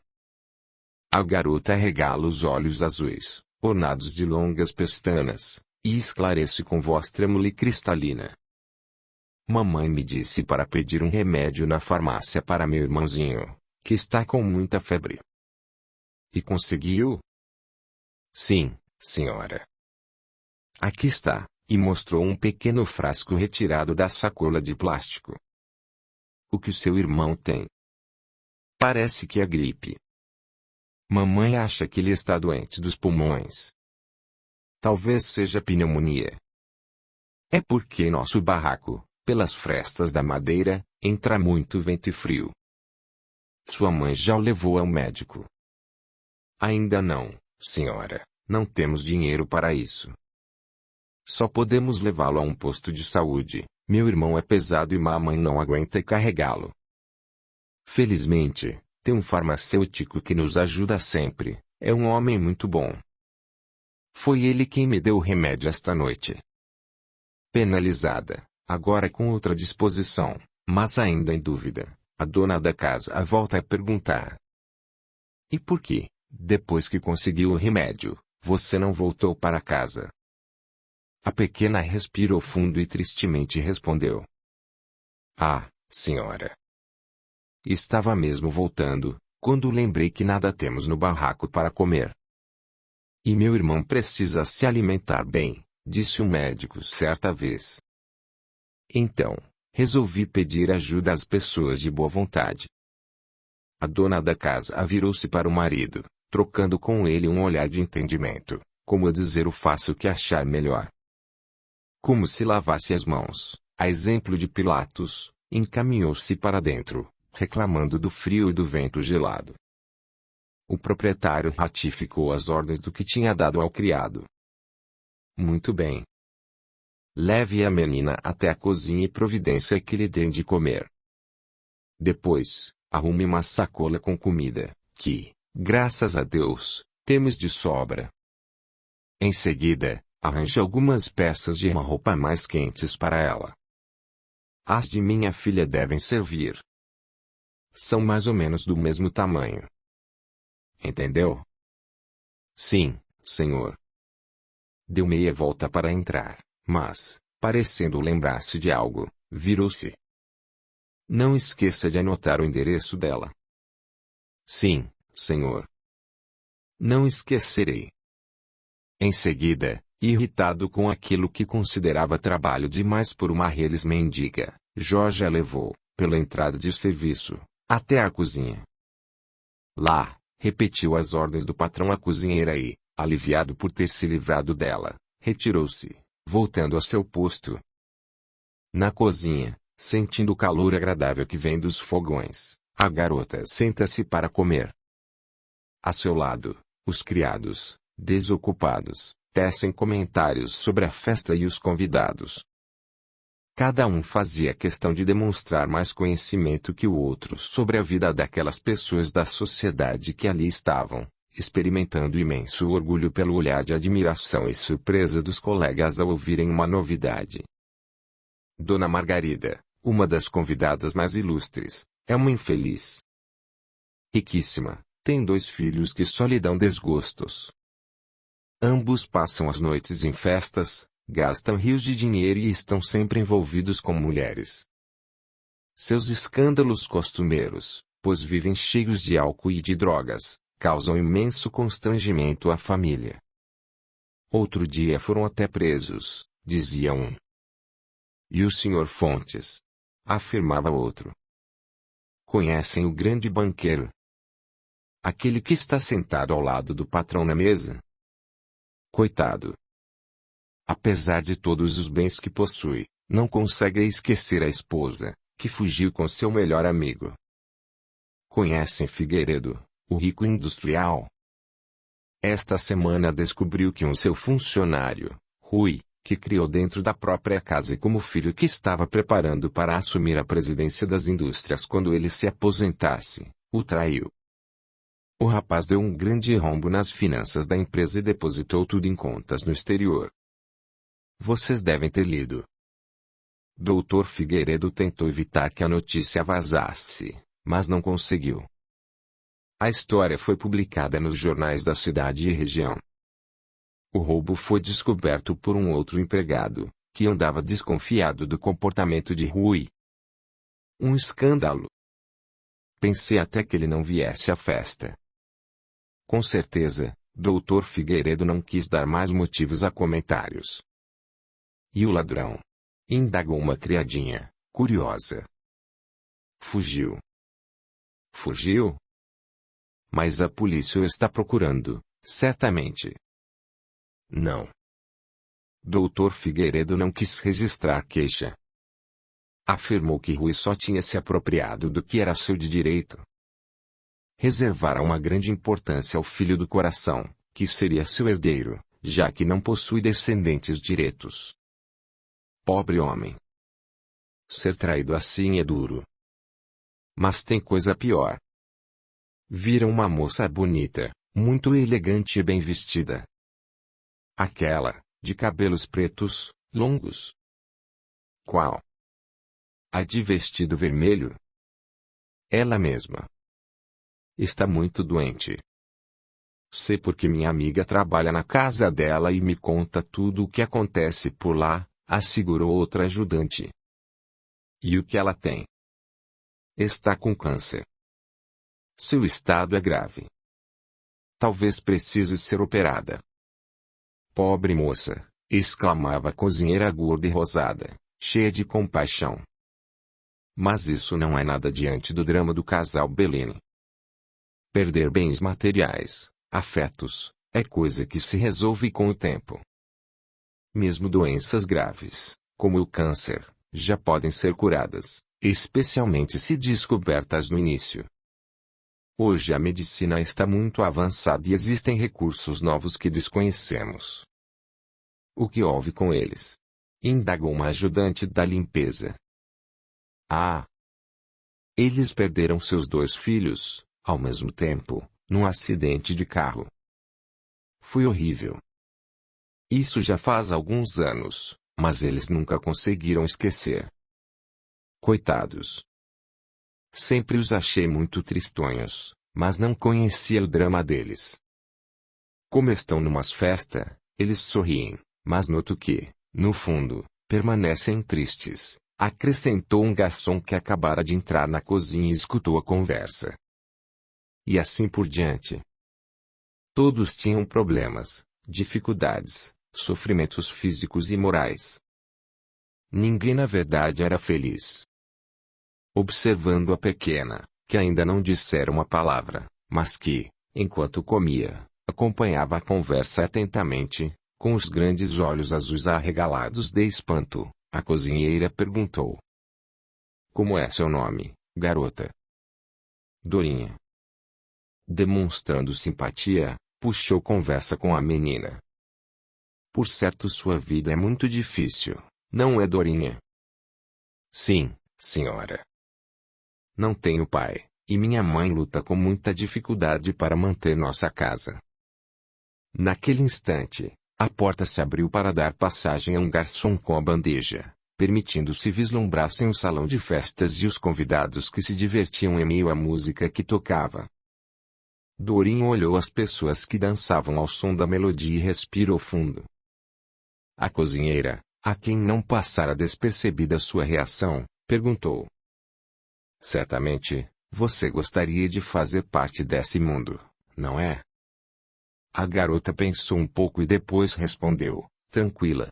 A garota arregala os olhos azuis, ornados de longas pestanas, e esclarece com voz trêmula e cristalina. Mamãe me disse para pedir um remédio na farmácia para meu irmãozinho, que está com muita febre. E conseguiu? Sim, senhora. Aqui está, e mostrou um pequeno frasco retirado da sacola de plástico. O que o seu irmão tem? Parece que é gripe. Mamãe acha que ele está doente dos pulmões. Talvez seja pneumonia. É porque nosso barraco, pelas frestas da madeira, entra muito vento e frio. Sua mãe já o levou ao médico. Ainda não, senhora, não temos dinheiro para isso. Só podemos levá-lo a um posto de saúde. Meu irmão é pesado e mamãe não aguenta carregá-lo. Felizmente, tem um farmacêutico que nos ajuda sempre. É um homem muito bom. Foi ele quem me deu o remédio esta noite. Penalizada, agora com outra disposição, mas ainda em dúvida, a dona da casa volta a perguntar. E por que, depois que conseguiu o remédio, você não voltou para casa? A pequena respirou fundo e tristemente respondeu. Ah, senhora. Estava mesmo voltando, quando lembrei que nada temos no barraco para comer. E meu irmão precisa se alimentar bem, disse o médico certa vez. Então, resolvi pedir ajuda às pessoas de boa vontade. A dona da casa virou-se para o marido, trocando com ele um olhar de entendimento, como a dizer: eu faço o que achar melhor. Como se lavasse as mãos, a exemplo de Pilatos, encaminhou-se para dentro, reclamando do frio e do vento gelado. O proprietário ratificou as ordens do que tinha dado ao criado. Muito bem. Leve a menina até a cozinha e providência que lhe dê de comer. Depois, arrume uma sacola com comida, que, graças a Deus, temos de sobra. Em seguida, arranje algumas peças de uma roupa mais quentes para ela. As de minha filha devem servir. São mais ou menos do mesmo tamanho. Entendeu? Sim, senhor. Deu meia volta para entrar, mas, parecendo lembrar-se de algo, virou-se. Não esqueça de anotar o endereço dela. Sim, senhor. Não esquecerei. Em seguida, irritado com aquilo que considerava trabalho demais por uma reles mendiga, Jorge a levou, pela entrada de serviço, até a cozinha. Lá, repetiu as ordens do patrão à cozinheira e, aliviado por ter se livrado dela, retirou-se, voltando ao seu posto. Na cozinha, sentindo o calor agradável que vem dos fogões, a garota senta-se para comer. A seu lado, os criados, desocupados, tecem comentários sobre a festa e os convidados. Cada um fazia questão de demonstrar mais conhecimento que o outro sobre a vida daquelas pessoas da sociedade que ali estavam, experimentando imenso orgulho pelo olhar de admiração e surpresa dos colegas ao ouvirem uma novidade. Dona Margarida, uma das convidadas mais ilustres, é uma infeliz. Riquíssima, tem 2 filhos que só lhe dão desgostos. Ambos passam as noites em festas, gastam rios de dinheiro e estão sempre envolvidos com mulheres. Seus escândalos costumeiros, pois vivem cheios de álcool e de drogas, causam imenso constrangimento à família. Outro dia foram até presos, dizia um. E o Sr. Fontes? Afirmava outro. Conhecem o grande banqueiro? Aquele que está sentado ao lado do patrão na mesa? Coitado. Apesar de todos os bens que possui, não consegue esquecer a esposa, que fugiu com seu melhor amigo. Conhecem Figueiredo, o rico industrial? Esta semana descobriu que seu funcionário, Rui, que criou dentro da própria casa e como filho que estava preparando para assumir a presidência das indústrias quando ele se aposentasse, o traiu. O rapaz deu um grande rombo nas finanças da empresa e depositou tudo em contas no exterior. Vocês devem ter lido. Dr. Figueiredo tentou evitar que a notícia vazasse, mas não conseguiu. A história foi publicada nos jornais da cidade e região. O roubo foi descoberto por um outro empregado, que andava desconfiado do comportamento de Rui. Um escândalo. Pensei até que ele não viesse à festa. Com certeza, Dr. Figueiredo não quis dar mais motivos a comentários. E o ladrão? Indagou uma criadinha, curiosa. Fugiu. Fugiu? Mas a polícia o está procurando, certamente. Não. Doutor Figueiredo não quis registrar queixa. Afirmou que Rui só tinha se apropriado do que era seu de direito. Reservara uma grande importância ao filho do coração, que seria seu herdeiro, já que não possui descendentes diretos. Pobre homem. Ser traído assim é duro. Mas tem coisa pior. Vira uma moça bonita, muito elegante e bem vestida. Aquela, de cabelos pretos, longos. Qual? A de vestido vermelho? Ela mesma. Está muito doente. Sei porque minha amiga trabalha na casa dela e me conta tudo o que acontece por lá, assegurou outra ajudante. E o que ela tem? Está com câncer. Seu estado é grave. Talvez precise ser operada. Pobre moça, exclamava a cozinheira gorda e rosada, cheia de compaixão. Mas isso não é nada diante do drama do casal Bellini. Perder bens materiais, afetos, é coisa que se resolve com o tempo. Mesmo doenças graves, como o câncer, já podem ser curadas, especialmente se descobertas no início. Hoje a medicina está muito avançada e existem recursos novos que desconhecemos. O que houve com eles? Indagou uma ajudante da limpeza. Ah! Eles perderam seus 2 filhos, ao mesmo tempo, num acidente de carro. Foi horrível. Isso já faz alguns anos, mas eles nunca conseguiram esquecer. Coitados. Sempre os achei muito tristonhos, mas não conhecia o drama deles. Como estão numas festas, eles sorriem, mas noto que, no fundo, permanecem tristes, acrescentou um garçom que acabara de entrar na cozinha e escutou a conversa. E assim por diante. Todos tinham problemas, dificuldades, sofrimentos físicos e morais. Ninguém na verdade era feliz. Observando a pequena, que ainda não dissera uma palavra, mas que, enquanto comia, acompanhava a conversa atentamente, com os grandes olhos azuis arregalados de espanto, a cozinheira perguntou: Como é seu nome, garota? Dorinha. Demonstrando simpatia, puxou conversa com a menina. Por certo sua vida é muito difícil, não é, Dorinha? Sim, senhora. Não tenho pai, e minha mãe luta com muita dificuldade para manter nossa casa. Naquele instante, a porta se abriu para dar passagem a um garçom com a bandeja, permitindo-se vislumbrar-se o salão de festas e os convidados que se divertiam em meio à música que tocava. Dorinha olhou as pessoas que dançavam ao som da melodia e respirou fundo. A cozinheira, a quem não passara despercebida sua reação, perguntou: Certamente, você gostaria de fazer parte desse mundo, não é? A garota pensou um pouco e depois respondeu, tranquila.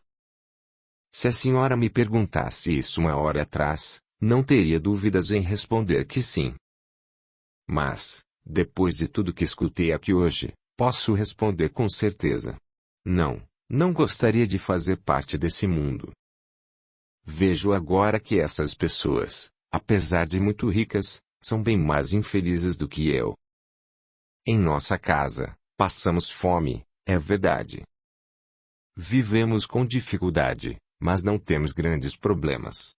Se a senhora me perguntasse isso uma hora atrás, não teria dúvidas em responder que sim. Mas, depois de tudo que escutei aqui hoje, posso responder com certeza. Não, não gostaria de fazer parte desse mundo. Vejo agora que essas pessoas, apesar de muito ricas, são bem mais infelizes do que eu. Em nossa casa, passamos fome, é verdade. Vivemos com dificuldade, mas não temos grandes problemas.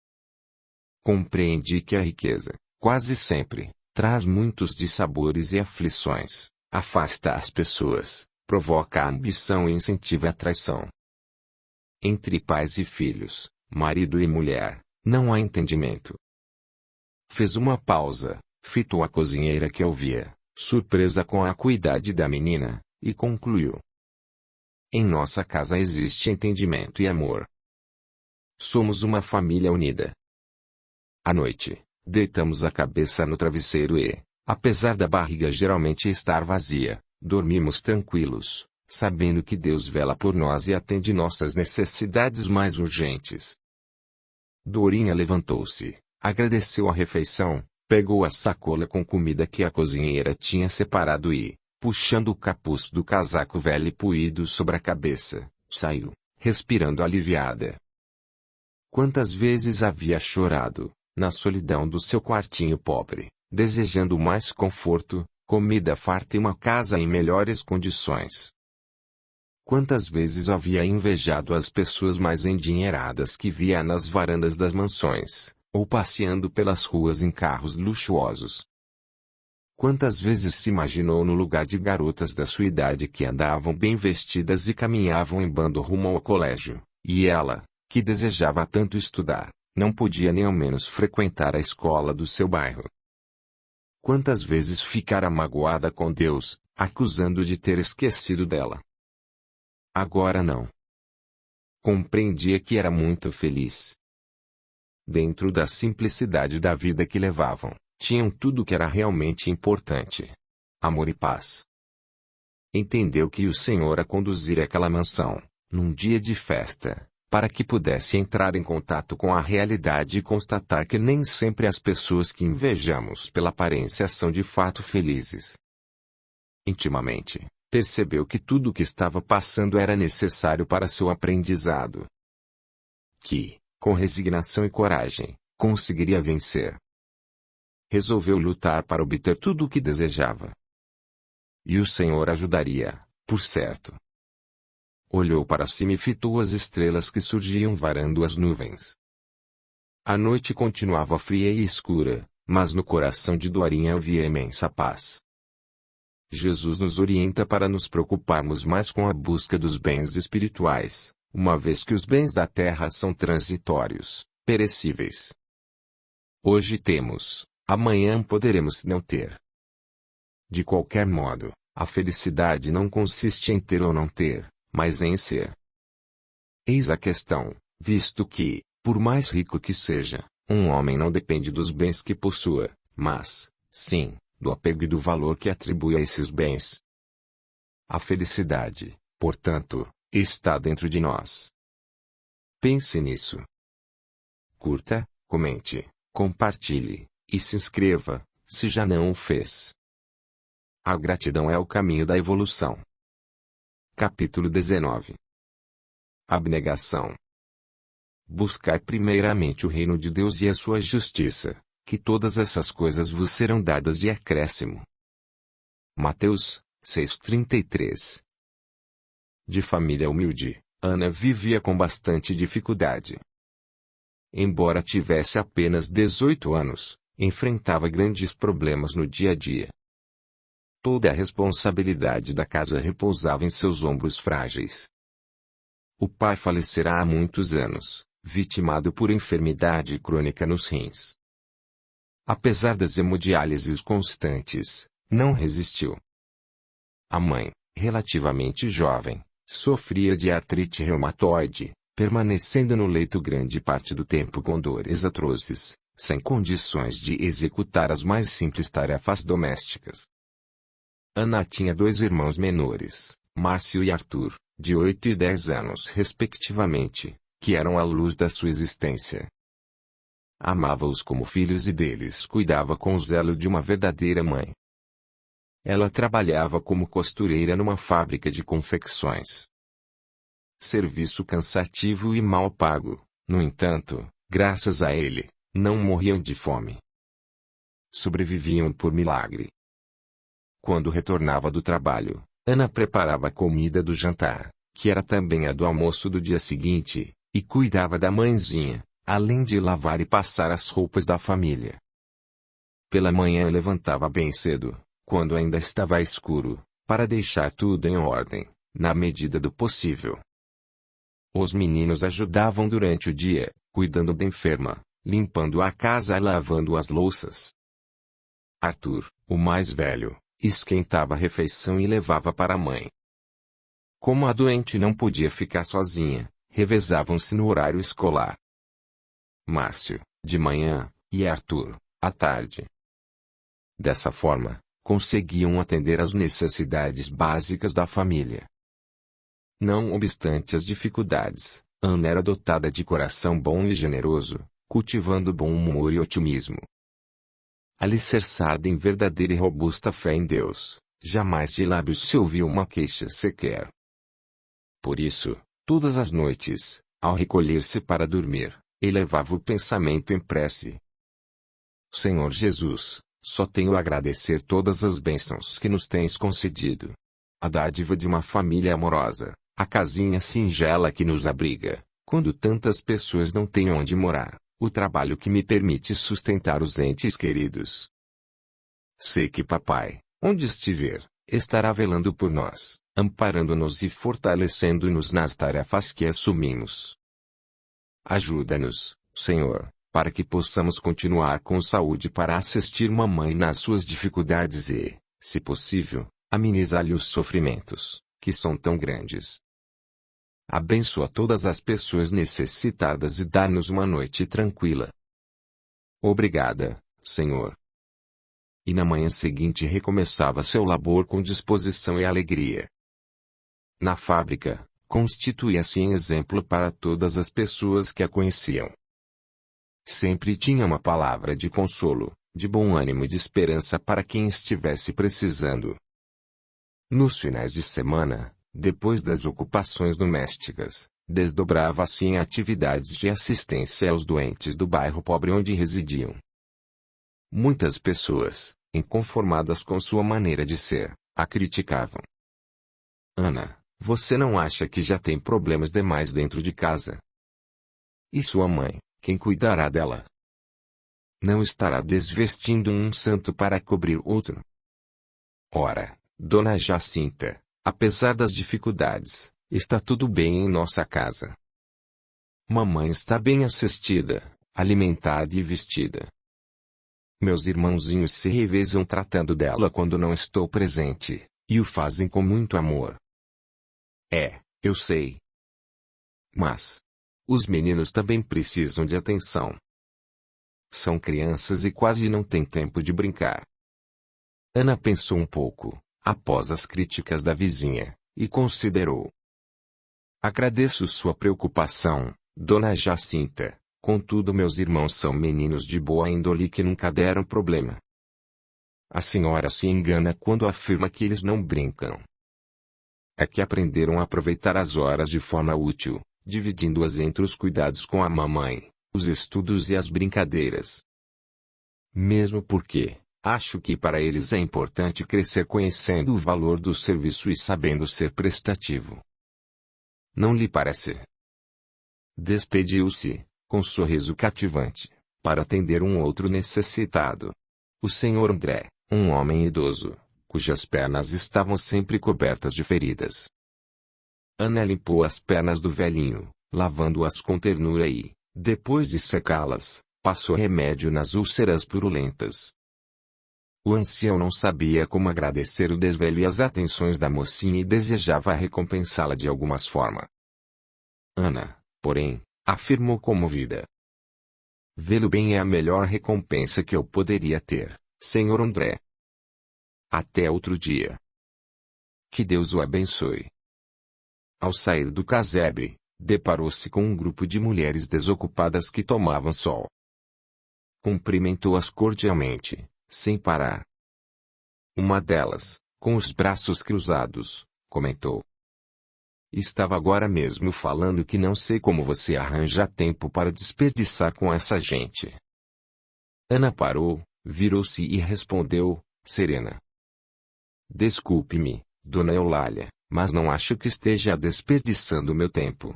Compreendi que a riqueza, quase sempre, traz muitos dissabores e aflições, afasta as pessoas, provoca a ambição e incentiva a traição. Entre pais e filhos, marido e mulher, não há entendimento. Fez uma pausa, fitou a cozinheira que ouvia, surpresa com a acuidade da menina, e concluiu: Em nossa casa existe entendimento e amor. Somos uma família unida. À noite, deitamos a cabeça no travesseiro e, apesar da barriga geralmente estar vazia, dormimos tranquilos, sabendo que Deus vela por nós e atende nossas necessidades mais urgentes. Dorinha levantou-se, agradeceu a refeição, pegou a sacola com comida que a cozinheira tinha separado e, puxando o capuz do casaco velho e puído sobre a cabeça, saiu, respirando aliviada. Quantas vezes havia chorado, na solidão do seu quartinho pobre, desejando mais conforto, comida farta e uma casa em melhores condições. Quantas vezes havia invejado as pessoas mais endinheiradas que via nas varandas das mansões, ou passeando pelas ruas em carros luxuosos. Quantas vezes se imaginou no lugar de garotas da sua idade que andavam bem vestidas e caminhavam em bando rumo ao colégio, e ela, que desejava tanto estudar, não podia nem ao menos frequentar a escola do seu bairro. Quantas vezes ficara magoada com Deus, acusando de ter esquecido dela. Agora não. Compreendia que era muito feliz. Dentro da simplicidade da vida que levavam, tinham tudo o que era realmente importante: amor e paz. Entendeu que o Senhor a conduzira àquela mansão, num dia de festa, para que pudesse entrar em contato com a realidade e constatar que nem sempre as pessoas que invejamos pela aparência são de fato felizes. Intimamente, percebeu que tudo o que estava passando era necessário para seu aprendizado. Que, com resignação e coragem, conseguiria vencer. Resolveu lutar para obter tudo o que desejava. E o Senhor ajudaria, por certo. Olhou para cima e fitou as estrelas que surgiam varando as nuvens. A noite continuava fria e escura, mas no coração de Dorinha havia imensa paz. Jesus nos orienta para nos preocuparmos mais com a busca dos bens espirituais, uma vez que os bens da terra são transitórios, perecíveis. Hoje temos, amanhã poderemos não ter. De qualquer modo, a felicidade não consiste em ter ou não ter, mas em ser. Eis a questão, visto que, por mais rico que seja, um homem não depende dos bens que possua, mas, sim, do apego e do valor que atribui a esses bens. A felicidade, portanto, está dentro de nós. Pense nisso. Curta, comente, compartilhe, e se inscreva, se já não o fez. A gratidão é o caminho da evolução. Capítulo 19. Abnegação. Buscai primeiramente o reino de Deus e a sua justiça, que todas essas coisas vos serão dadas de acréscimo. Mateus 6:33. De família humilde, Ana vivia com bastante dificuldade. Embora tivesse apenas 18 anos, enfrentava grandes problemas no dia a dia. Toda a responsabilidade da casa repousava em seus ombros frágeis. O pai falecerá há muitos anos, vitimado por enfermidade crônica nos rins. Apesar das hemodiálises constantes, não resistiu. A mãe, relativamente jovem, sofria de artrite reumatoide, permanecendo no leito grande parte do tempo com dores atroces, sem condições de executar as mais simples tarefas domésticas. Ana tinha 2 irmãos menores, Márcio e Arthur, de 8 e 10 anos respectivamente, que eram a luz da sua existência. Amava-os como filhos e deles cuidava com zelo de uma verdadeira mãe. Ela trabalhava como costureira numa fábrica de confecções. Serviço cansativo e mal pago, no entanto, graças a ele, não morriam de fome. Sobreviviam por milagre. Quando retornava do trabalho, Ana preparava a comida do jantar, que era também a do almoço do dia seguinte, e cuidava da mãezinha, além de lavar e passar as roupas da família. Pela manhã levantava bem cedo, quando ainda estava escuro, para deixar tudo em ordem, na medida do possível. Os meninos ajudavam durante o dia, cuidando da enferma, limpando a casa e lavando as louças. Arthur, o mais velho, esquentava a refeição e levava para a mãe. Como a doente não podia ficar sozinha, revezavam-se no horário escolar. Márcio, de manhã, e Arthur, à tarde. Dessa forma, conseguiam atender às necessidades básicas da família. Não obstante as dificuldades, Ana era dotada de coração bom e generoso, cultivando bom humor e otimismo. alicerçada em verdadeira e robusta fé em Deus, jamais de lábios se ouviu uma queixa sequer. Por isso, todas as noites, ao recolher-se para dormir, elevava o pensamento em prece. Senhor Jesus, só tenho a agradecer todas as bênçãos que nos tens concedido. A dádiva de uma família amorosa, a casinha singela que nos abriga, quando tantas pessoas não têm onde morar, o trabalho que me permite sustentar os entes queridos. Sei que papai, onde estiver, estará velando por nós, amparando-nos e fortalecendo-nos nas tarefas que assumimos. Ajuda-nos, Senhor, para que possamos continuar com saúde para assistir mamãe nas suas dificuldades e, se possível, amenizar-lhe os sofrimentos, que são tão grandes. Abençoa todas as pessoas necessitadas e dá-nos uma noite tranquila. Obrigada, Senhor. E na manhã seguinte recomeçava seu labor com disposição e alegria. Na fábrica, constituía-se em exemplo para todas as pessoas que a conheciam. Sempre tinha uma palavra de consolo, de bom ânimo e de esperança para quem estivesse precisando. Nos finais de semana, depois das ocupações domésticas, desdobrava-se em atividades de assistência aos doentes do bairro pobre onde residiam. Muitas pessoas, inconformadas com sua maneira de ser, a criticavam. Ana, você não acha que já tem problemas demais dentro de casa? E sua mãe, quem cuidará dela? Não estará desvestindo um santo para cobrir outro? Ora, Dona Jacinta, apesar das dificuldades, está tudo bem em nossa casa. Mamãe está bem assistida, alimentada e vestida. Meus irmãozinhos se revezam tratando dela quando não estou presente, e o fazem com muito amor. Eu sei. Mas os meninos também precisam de atenção. São crianças e quase não têm tempo de brincar. Ana pensou um pouco, após as críticas da vizinha, e considerou. Agradeço sua preocupação, Dona Jacinta, contudo meus irmãos são meninos de boa índole que nunca deram problema. A senhora se engana quando afirma que eles não brincam. É que aprenderam a aproveitar as horas de forma útil, dividindo-as entre os cuidados com a mamãe, os estudos e as brincadeiras. Mesmo porque, acho que para eles é importante crescer conhecendo o valor do serviço e sabendo ser prestativo. Não lhe parece? Despediu-se, com sorriso cativante, para atender um outro necessitado. O senhor André, um homem idoso, cujas pernas estavam sempre cobertas de feridas. Ana limpou as pernas do velhinho, lavando-as com ternura e, depois de secá-las, passou remédio nas úlceras purulentas. O ancião não sabia como agradecer o desvelo e as atenções da mocinha e desejava recompensá-la de alguma forma. Ana, porém, afirmou comovida. Vê-lo bem é a melhor recompensa que eu poderia ter, senhor André. Até outro dia. Que Deus o abençoe. Ao sair do casebre, deparou-se com um grupo de mulheres desocupadas que tomavam sol. Cumprimentou-as cordialmente, sem parar. Uma delas, com os braços cruzados, comentou. Estava agora mesmo falando que não sei como você arranja tempo para desperdiçar com essa gente. Ana parou, virou-se e respondeu, serena. Desculpe-me, dona Eulália, mas não acho que esteja desperdiçando meu tempo.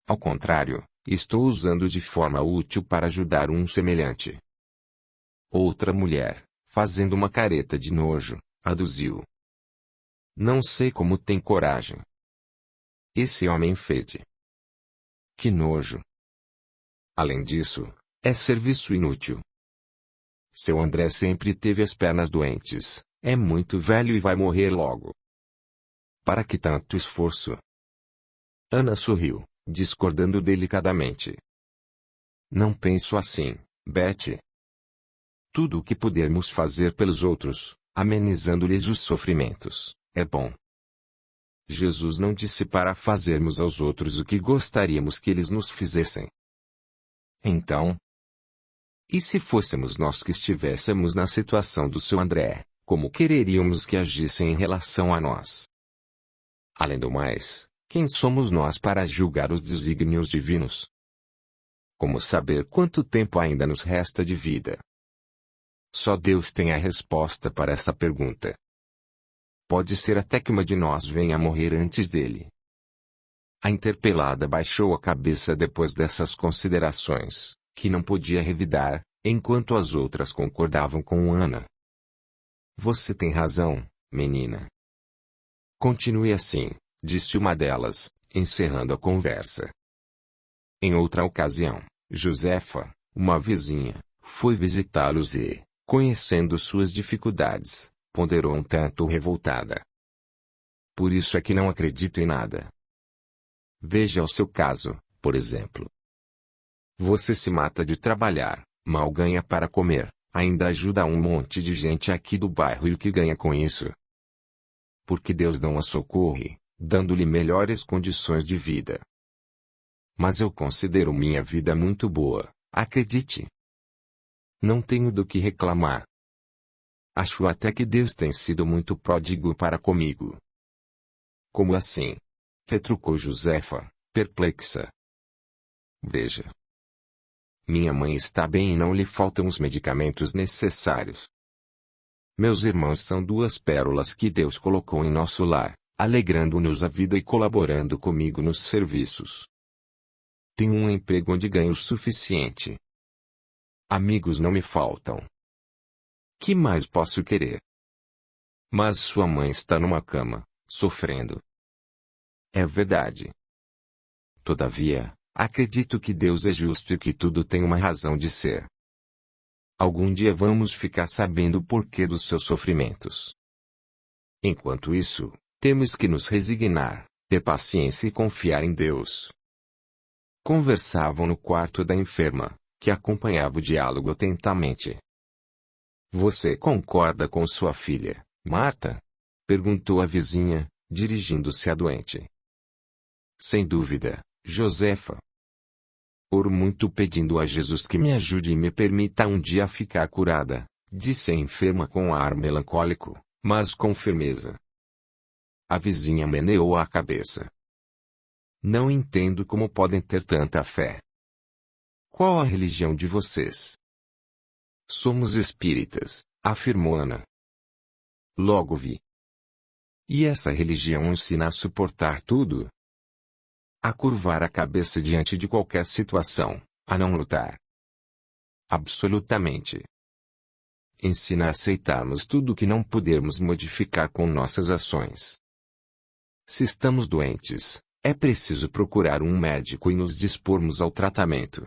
Ao contrário, estou usando de forma útil para ajudar um semelhante. Outra mulher, fazendo uma careta de nojo, aduziu. Não sei como tem coragem. Esse homem fede. Que nojo. Além disso, é serviço inútil. Seu André sempre teve as pernas doentes, é muito velho e vai morrer logo. Para que tanto esforço? Ana sorriu, discordando delicadamente. Não penso assim, Betty. Tudo o que pudermos fazer pelos outros, amenizando-lhes os sofrimentos, é bom. Jesus não disse para fazermos aos outros o que gostaríamos que eles nos fizessem. Então, E se fôssemos nós que estivéssemos na situação do seu André, como quereríamos que agissem em relação a nós? Além do mais, quem somos nós para julgar os desígnios divinos? Como saber quanto tempo ainda nos resta de vida? Só Deus tem a resposta para essa pergunta. Pode ser até que uma de nós venha a morrer antes dele. A interpelada baixou a cabeça depois dessas considerações, que não podia revidar, enquanto as outras concordavam com Ana. Você tem razão, menina. Continue assim, disse uma delas, encerrando a conversa. Em outra ocasião, Josefa, uma vizinha, foi visitá-los e, conhecendo suas dificuldades, ponderou um tanto revoltada. Por isso é que não acredito em nada. Veja o seu caso, por exemplo. Você se mata de trabalhar, mal ganha para comer, ainda ajuda um monte de gente aqui do bairro e o que ganha com isso? Porque Deus não a socorre, dando-lhe melhores condições de vida. Mas eu considero minha vida muito boa, acredite. Não tenho do que reclamar. Acho até que Deus tem sido muito pródigo para comigo. Como assim? Retrucou Josefa, perplexa. Veja. Minha mãe está bem e não lhe faltam os medicamentos necessários. Meus irmãos são duas pérolas que Deus colocou em nosso lar, alegrando-nos a vida e colaborando comigo nos serviços. Tenho um emprego onde ganho o suficiente. Amigos não me faltam. Que mais posso querer? Mas sua mãe está numa cama, sofrendo. É verdade. Todavia, acredito que Deus é justo e que tudo tem uma razão de ser. Algum dia vamos ficar sabendo o porquê dos seus sofrimentos. Enquanto isso, temos que nos resignar, ter paciência e confiar em Deus. Conversavam no quarto da enferma, que acompanhava o diálogo atentamente. Você concorda com sua filha, Marta? Perguntou a vizinha, dirigindo-se à doente. Sem dúvida, Josefa. Oro muito pedindo a Jesus que me ajude e me permita um dia ficar curada, disse a enferma com um ar melancólico, mas com firmeza. A vizinha meneou a cabeça. Não entendo como podem ter tanta fé. Qual a religião de vocês? Somos espíritas, afirmou Ana. Logo vi. E essa religião ensina a suportar tudo? A curvar a cabeça diante de qualquer situação, a não lutar. Absolutamente. Ensina a aceitarmos tudo que não pudermos modificar com nossas ações. Se estamos doentes, é preciso procurar um médico e nos dispormos ao tratamento.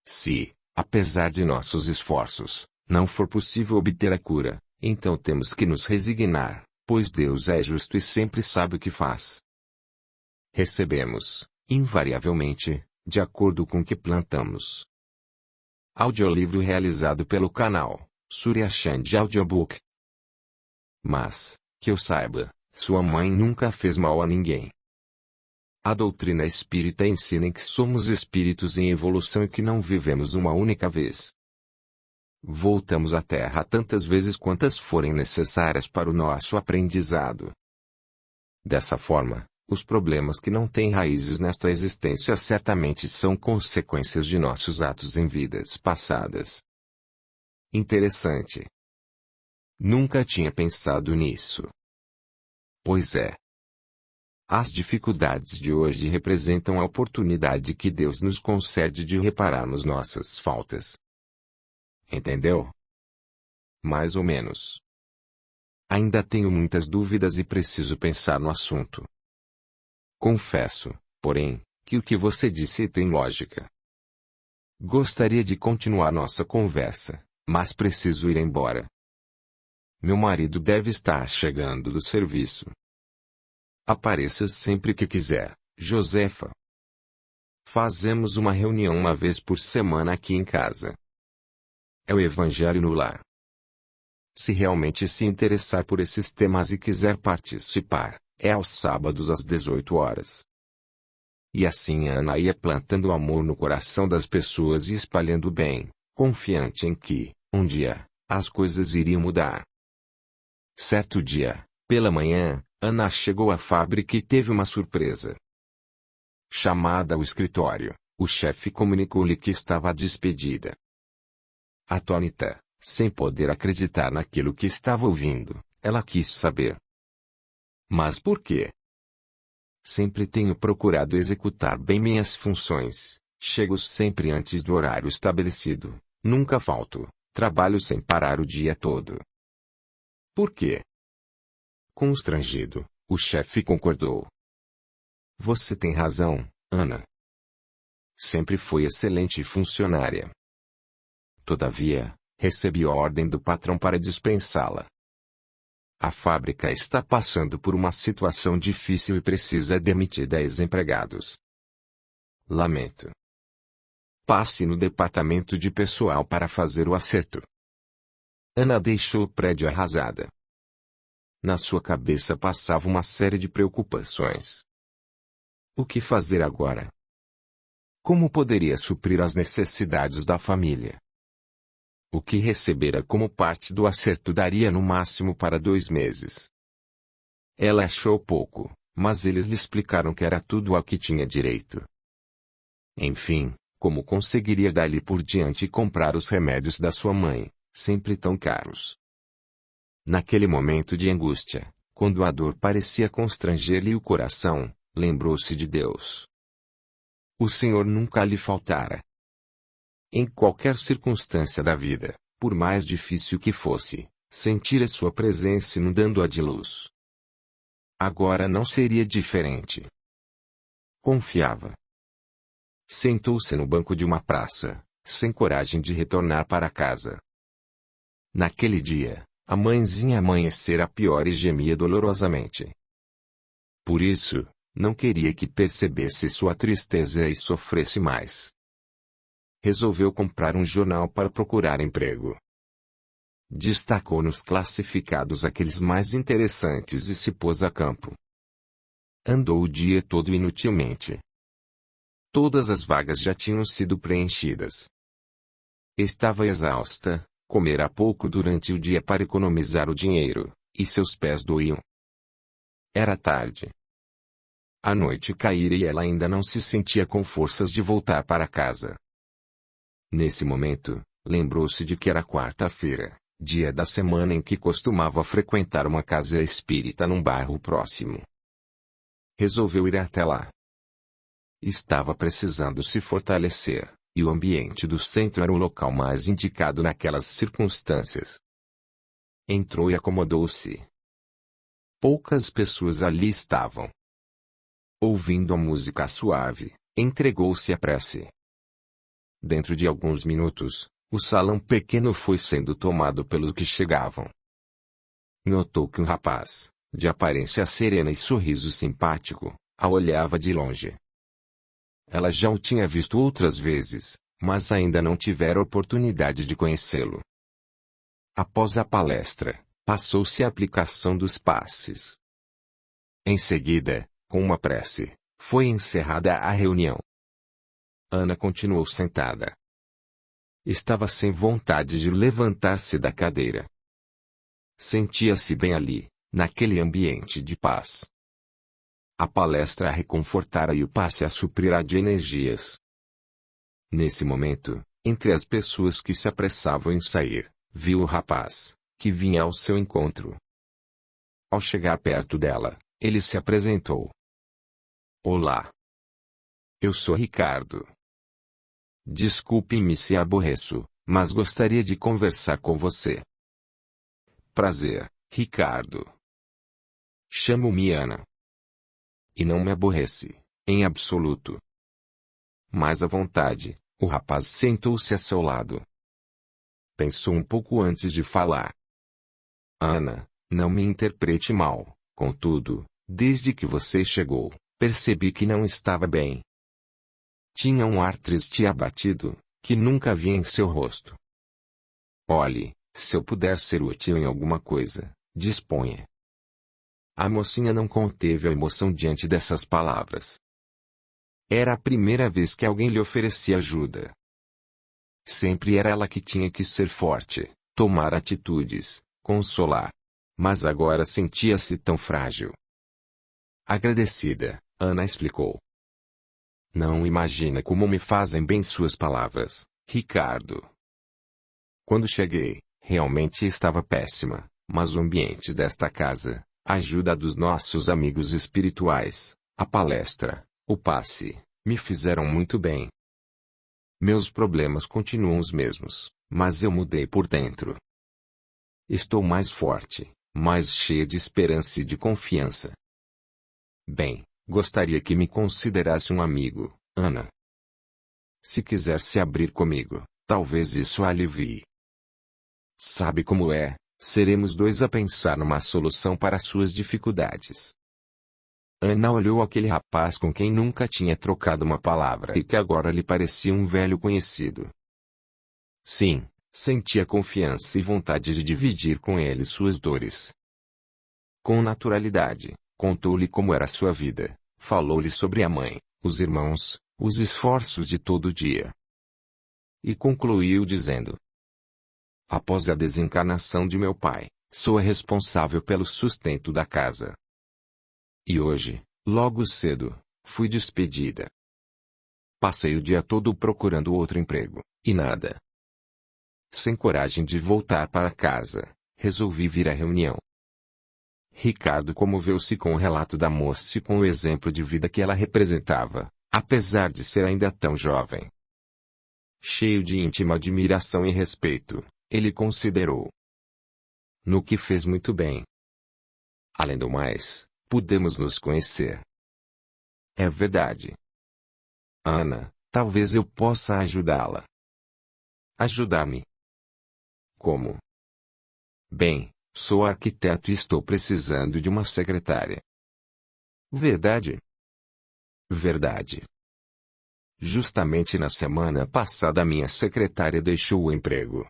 Se, apesar de nossos esforços, não for possível obter a cura, então temos que nos resignar, pois Deus é justo e sempre sabe o que faz. Recebemos, invariavelmente, de acordo com o que plantamos. Audiolivro realizado pelo canal Surya Chand Audiobook. Mas, que eu saiba, sua mãe nunca fez mal a ninguém. A doutrina espírita ensina que somos espíritos em evolução e que não vivemos uma única vez. Voltamos à Terra tantas vezes quantas forem necessárias para o nosso aprendizado. Dessa forma, os problemas que não têm raízes nesta existência certamente são consequências de nossos atos em vidas passadas. Interessante. Nunca tinha pensado nisso. Pois é. As dificuldades de hoje representam a oportunidade que Deus nos concede de repararmos nossas faltas. Entendeu? Mais ou menos. Ainda tenho muitas dúvidas e preciso pensar no assunto. Confesso, porém, que o que você disse tem lógica. Gostaria de continuar nossa conversa, mas preciso ir embora. Meu marido deve estar chegando do serviço. Apareça sempre que quiser, Josefa. Fazemos uma reunião uma vez por semana aqui em casa. É o Evangelho no lar. Se realmente se interessar por esses temas e quiser participar, é aos sábados às 18 horas. E assim Ana ia plantando amor no coração das pessoas e espalhando o bem, confiante em que, um dia, as coisas iriam mudar. Certo dia, pela manhã, Ana chegou à fábrica e teve uma surpresa. Chamada ao escritório, o chefe comunicou-lhe que estava despedida. Atônita, sem poder acreditar naquilo que estava ouvindo, ela quis saber. Mas por quê? Sempre tenho procurado executar bem minhas funções, chego sempre antes do horário estabelecido, nunca falto, trabalho sem parar o dia todo. Por quê? Constrangido, o chefe concordou. Você tem razão, Ana. Sempre foi excelente funcionária. Todavia, recebi a ordem do patrão para dispensá-la. A fábrica está passando por uma situação difícil e precisa demitir 10 empregados. Lamento. Passe no departamento de pessoal para fazer o acerto. Ana deixou o prédio arrasada. Na sua cabeça passava uma série de preocupações. O que fazer agora? Como poderia suprir as necessidades da família? O que recebera como parte do acerto daria no máximo para 2 meses. Ela achou pouco, mas eles lhe explicaram que era tudo ao que tinha direito. Enfim, como conseguiria dali por diante comprar os remédios da sua mãe, sempre tão caros? Naquele momento de angústia, quando a dor parecia constranger-lhe o coração, lembrou-se de Deus. O Senhor nunca lhe faltara. Em qualquer circunstância da vida, por mais difícil que fosse, sentira sua presença inundando-a de luz. Agora não seria diferente. Confiava. Sentou-se no banco de uma praça, sem coragem de retornar para casa. Naquele dia, a mãezinha amanhecera pior e gemia dolorosamente. Por isso, não queria que percebesse sua tristeza e sofresse mais. Resolveu comprar um jornal para procurar emprego. Destacou nos classificados aqueles mais interessantes e se pôs a campo. Andou o dia todo inutilmente. Todas as vagas já tinham sido preenchidas. Estava exausta, comera pouco durante o dia para economizar o dinheiro, e seus pés doíam. Era tarde. A noite caíra e ela ainda não se sentia com forças de voltar para casa. Nesse momento, lembrou-se de que era quarta-feira, dia da semana em que costumava frequentar uma casa espírita num bairro próximo. Resolveu ir até lá. Estava precisando se fortalecer, e o ambiente do centro era o local mais indicado naquelas circunstâncias. Entrou e acomodou-se. Poucas pessoas ali estavam. Ouvindo a música suave, entregou-se à prece. Dentro de alguns minutos, o salão pequeno foi sendo tomado pelos que chegavam. Notou que um rapaz, de aparência serena e sorriso simpático, a olhava de longe. Ela já o tinha visto outras vezes, mas ainda não tivera oportunidade de conhecê-lo. Após a palestra, passou-se a aplicação dos passes. Em seguida, com uma prece, foi encerrada a reunião. Ana continuou sentada. Estava sem vontade de levantar-se da cadeira. Sentia-se bem ali, naquele ambiente de paz. A palestra a reconfortara e o passe a suprirá de energias. Nesse momento, entre as pessoas que se apressavam em sair, viu o rapaz, que vinha ao seu encontro. Ao chegar perto dela, ele se apresentou. Olá. Eu sou Ricardo. Desculpe-me se aborreço, mas gostaria de conversar com você. Prazer, Ricardo. Chamo-me Ana. E não me aborrece, em absoluto. Mais à vontade, o rapaz sentou-se a seu lado. Pensou um pouco antes de falar. Ana, não me interprete mal, contudo, desde que você chegou, percebi que não estava bem. Tinha um ar triste e abatido, que nunca vi em seu rosto. Olhe, se eu puder ser útil em alguma coisa, disponha. A mocinha não conteve a emoção diante dessas palavras. Era a primeira vez que alguém lhe oferecia ajuda. Sempre era ela que tinha que ser forte, tomar atitudes, consolar. Mas agora sentia-se tão frágil. Agradecida, Ana explicou. Não imagina como me fazem bem suas palavras, Ricardo. Quando cheguei, realmente estava péssima, mas o ambiente desta casa, a ajuda dos nossos amigos espirituais, a palestra, o passe, me fizeram muito bem. Meus problemas continuam os mesmos, mas eu mudei por dentro. Estou mais forte, mais cheia de esperança e de confiança. Bem, gostaria que me considerasse um amigo, Ana. Se quiser se abrir comigo, talvez isso a alivie. Sabe como é, seremos dois a pensar numa solução para suas dificuldades. Ana olhou aquele rapaz com quem nunca tinha trocado uma palavra e que agora lhe parecia um velho conhecido. Sim, sentia confiança e vontade de dividir com ele suas dores. Com naturalidade, contou-lhe como era sua vida, falou-lhe sobre a mãe, os irmãos, os esforços de todo o dia. E concluiu dizendo: após a desencarnação de meu pai, sou a responsável pelo sustento da casa. E hoje, logo cedo, fui despedida. Passei o dia todo procurando outro emprego, e nada. Sem coragem de voltar para casa, resolvi vir à reunião. Ricardo comoveu-se com o relato da moça e com o exemplo de vida que ela representava, apesar de ser ainda tão jovem. Cheio de íntima admiração e respeito, ele considerou no que fez muito bem. Além do mais, pudemos nos conhecer. É verdade. Ana, talvez eu possa ajudá-la. Ajudar-me? Como? Bem, sou arquiteto e estou precisando de uma secretária. Verdade? Verdade. Justamente na semana passada minha secretária deixou o emprego.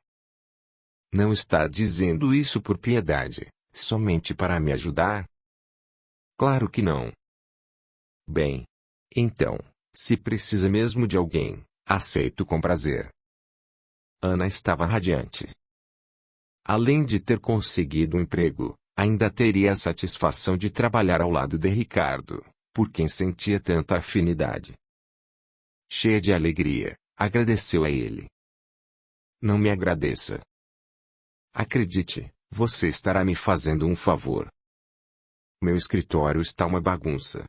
Não está dizendo isso por piedade, somente para me ajudar? Claro que não. Bem, então, se precisa mesmo de alguém, aceito com prazer. Ana estava radiante. Além de ter conseguido um emprego, ainda teria a satisfação de trabalhar ao lado de Ricardo, por quem sentia tanta afinidade. Cheia de alegria, agradeceu a ele. Não me agradeça. Acredite, você estará me fazendo um favor. Meu escritório está uma bagunça.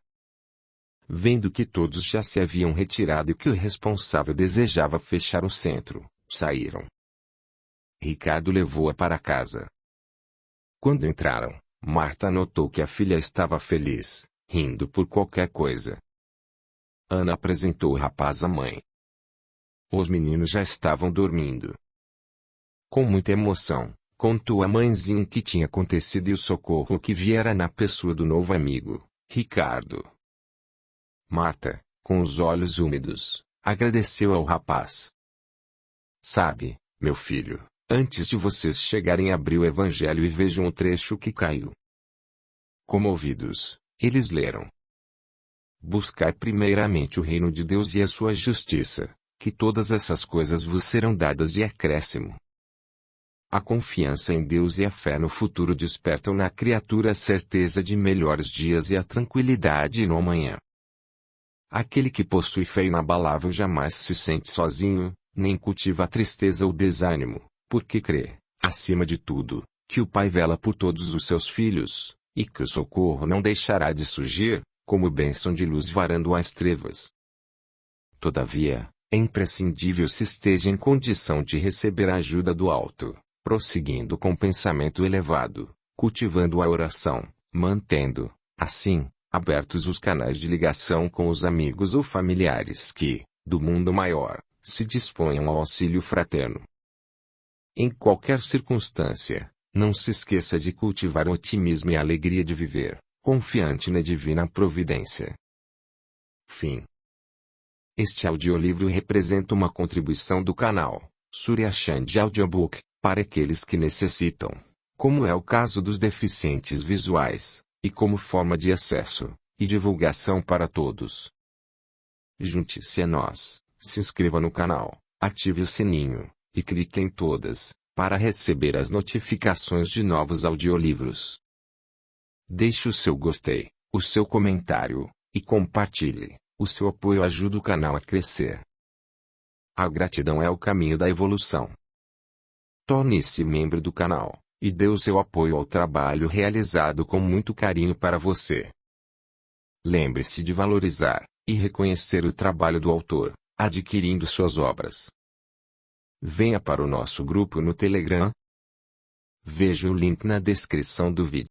Vendo que todos já se haviam retirado e que o responsável desejava fechar o centro, saíram. Ricardo levou-a para casa. Quando entraram, Marta notou que a filha estava feliz, rindo por qualquer coisa. Ana apresentou o rapaz à mãe. Os meninos já estavam dormindo. Com muita emoção, contou à mãezinha o que tinha acontecido e o socorro que viera na pessoa do novo amigo, Ricardo. Marta, com os olhos úmidos, agradeceu ao rapaz. Sabe, meu filho, antes de vocês chegarem abri o Evangelho e vejam o trecho que caiu. Comovidos, eles leram: buscai primeiramente o reino de Deus e a sua justiça, que todas essas coisas vos serão dadas de acréscimo. A confiança em Deus e a fé no futuro despertam na criatura a certeza de melhores dias e a tranquilidade no amanhã. Aquele que possui fé inabalável jamais se sente sozinho, nem cultiva a tristeza ou desânimo, porque crê, acima de tudo, que o Pai vela por todos os seus filhos, e que o socorro não deixará de surgir, como bênção de luz varando as trevas. Todavia, é imprescindível se esteja em condição de receber a ajuda do alto, prosseguindo com pensamento elevado, cultivando a oração, mantendo, assim, abertos os canais de ligação com os amigos ou familiares que, do mundo maior, se disponham ao auxílio fraterno. Em qualquer circunstância, não se esqueça de cultivar o otimismo e a alegria de viver, confiante na divina providência. Fim. Este audiolivro representa uma contribuição do canal Surya Chand Audiobook, para aqueles que necessitam, como é o caso dos deficientes visuais, e como forma de acesso e divulgação para todos. Junte-se a nós, se inscreva no canal, ative o sininho, e clique em todas, para receber as notificações de novos audiolivros. Deixe o seu gostei, o seu comentário, e compartilhe. O seu apoio ajuda o canal a crescer. A gratidão é o caminho da evolução. Torne-se membro do canal, e dê o seu apoio ao trabalho realizado com muito carinho para você. Lembre-se de valorizar e reconhecer o trabalho do autor, adquirindo suas obras. Venha para o nosso grupo no Telegram. Veja o link na descrição do vídeo.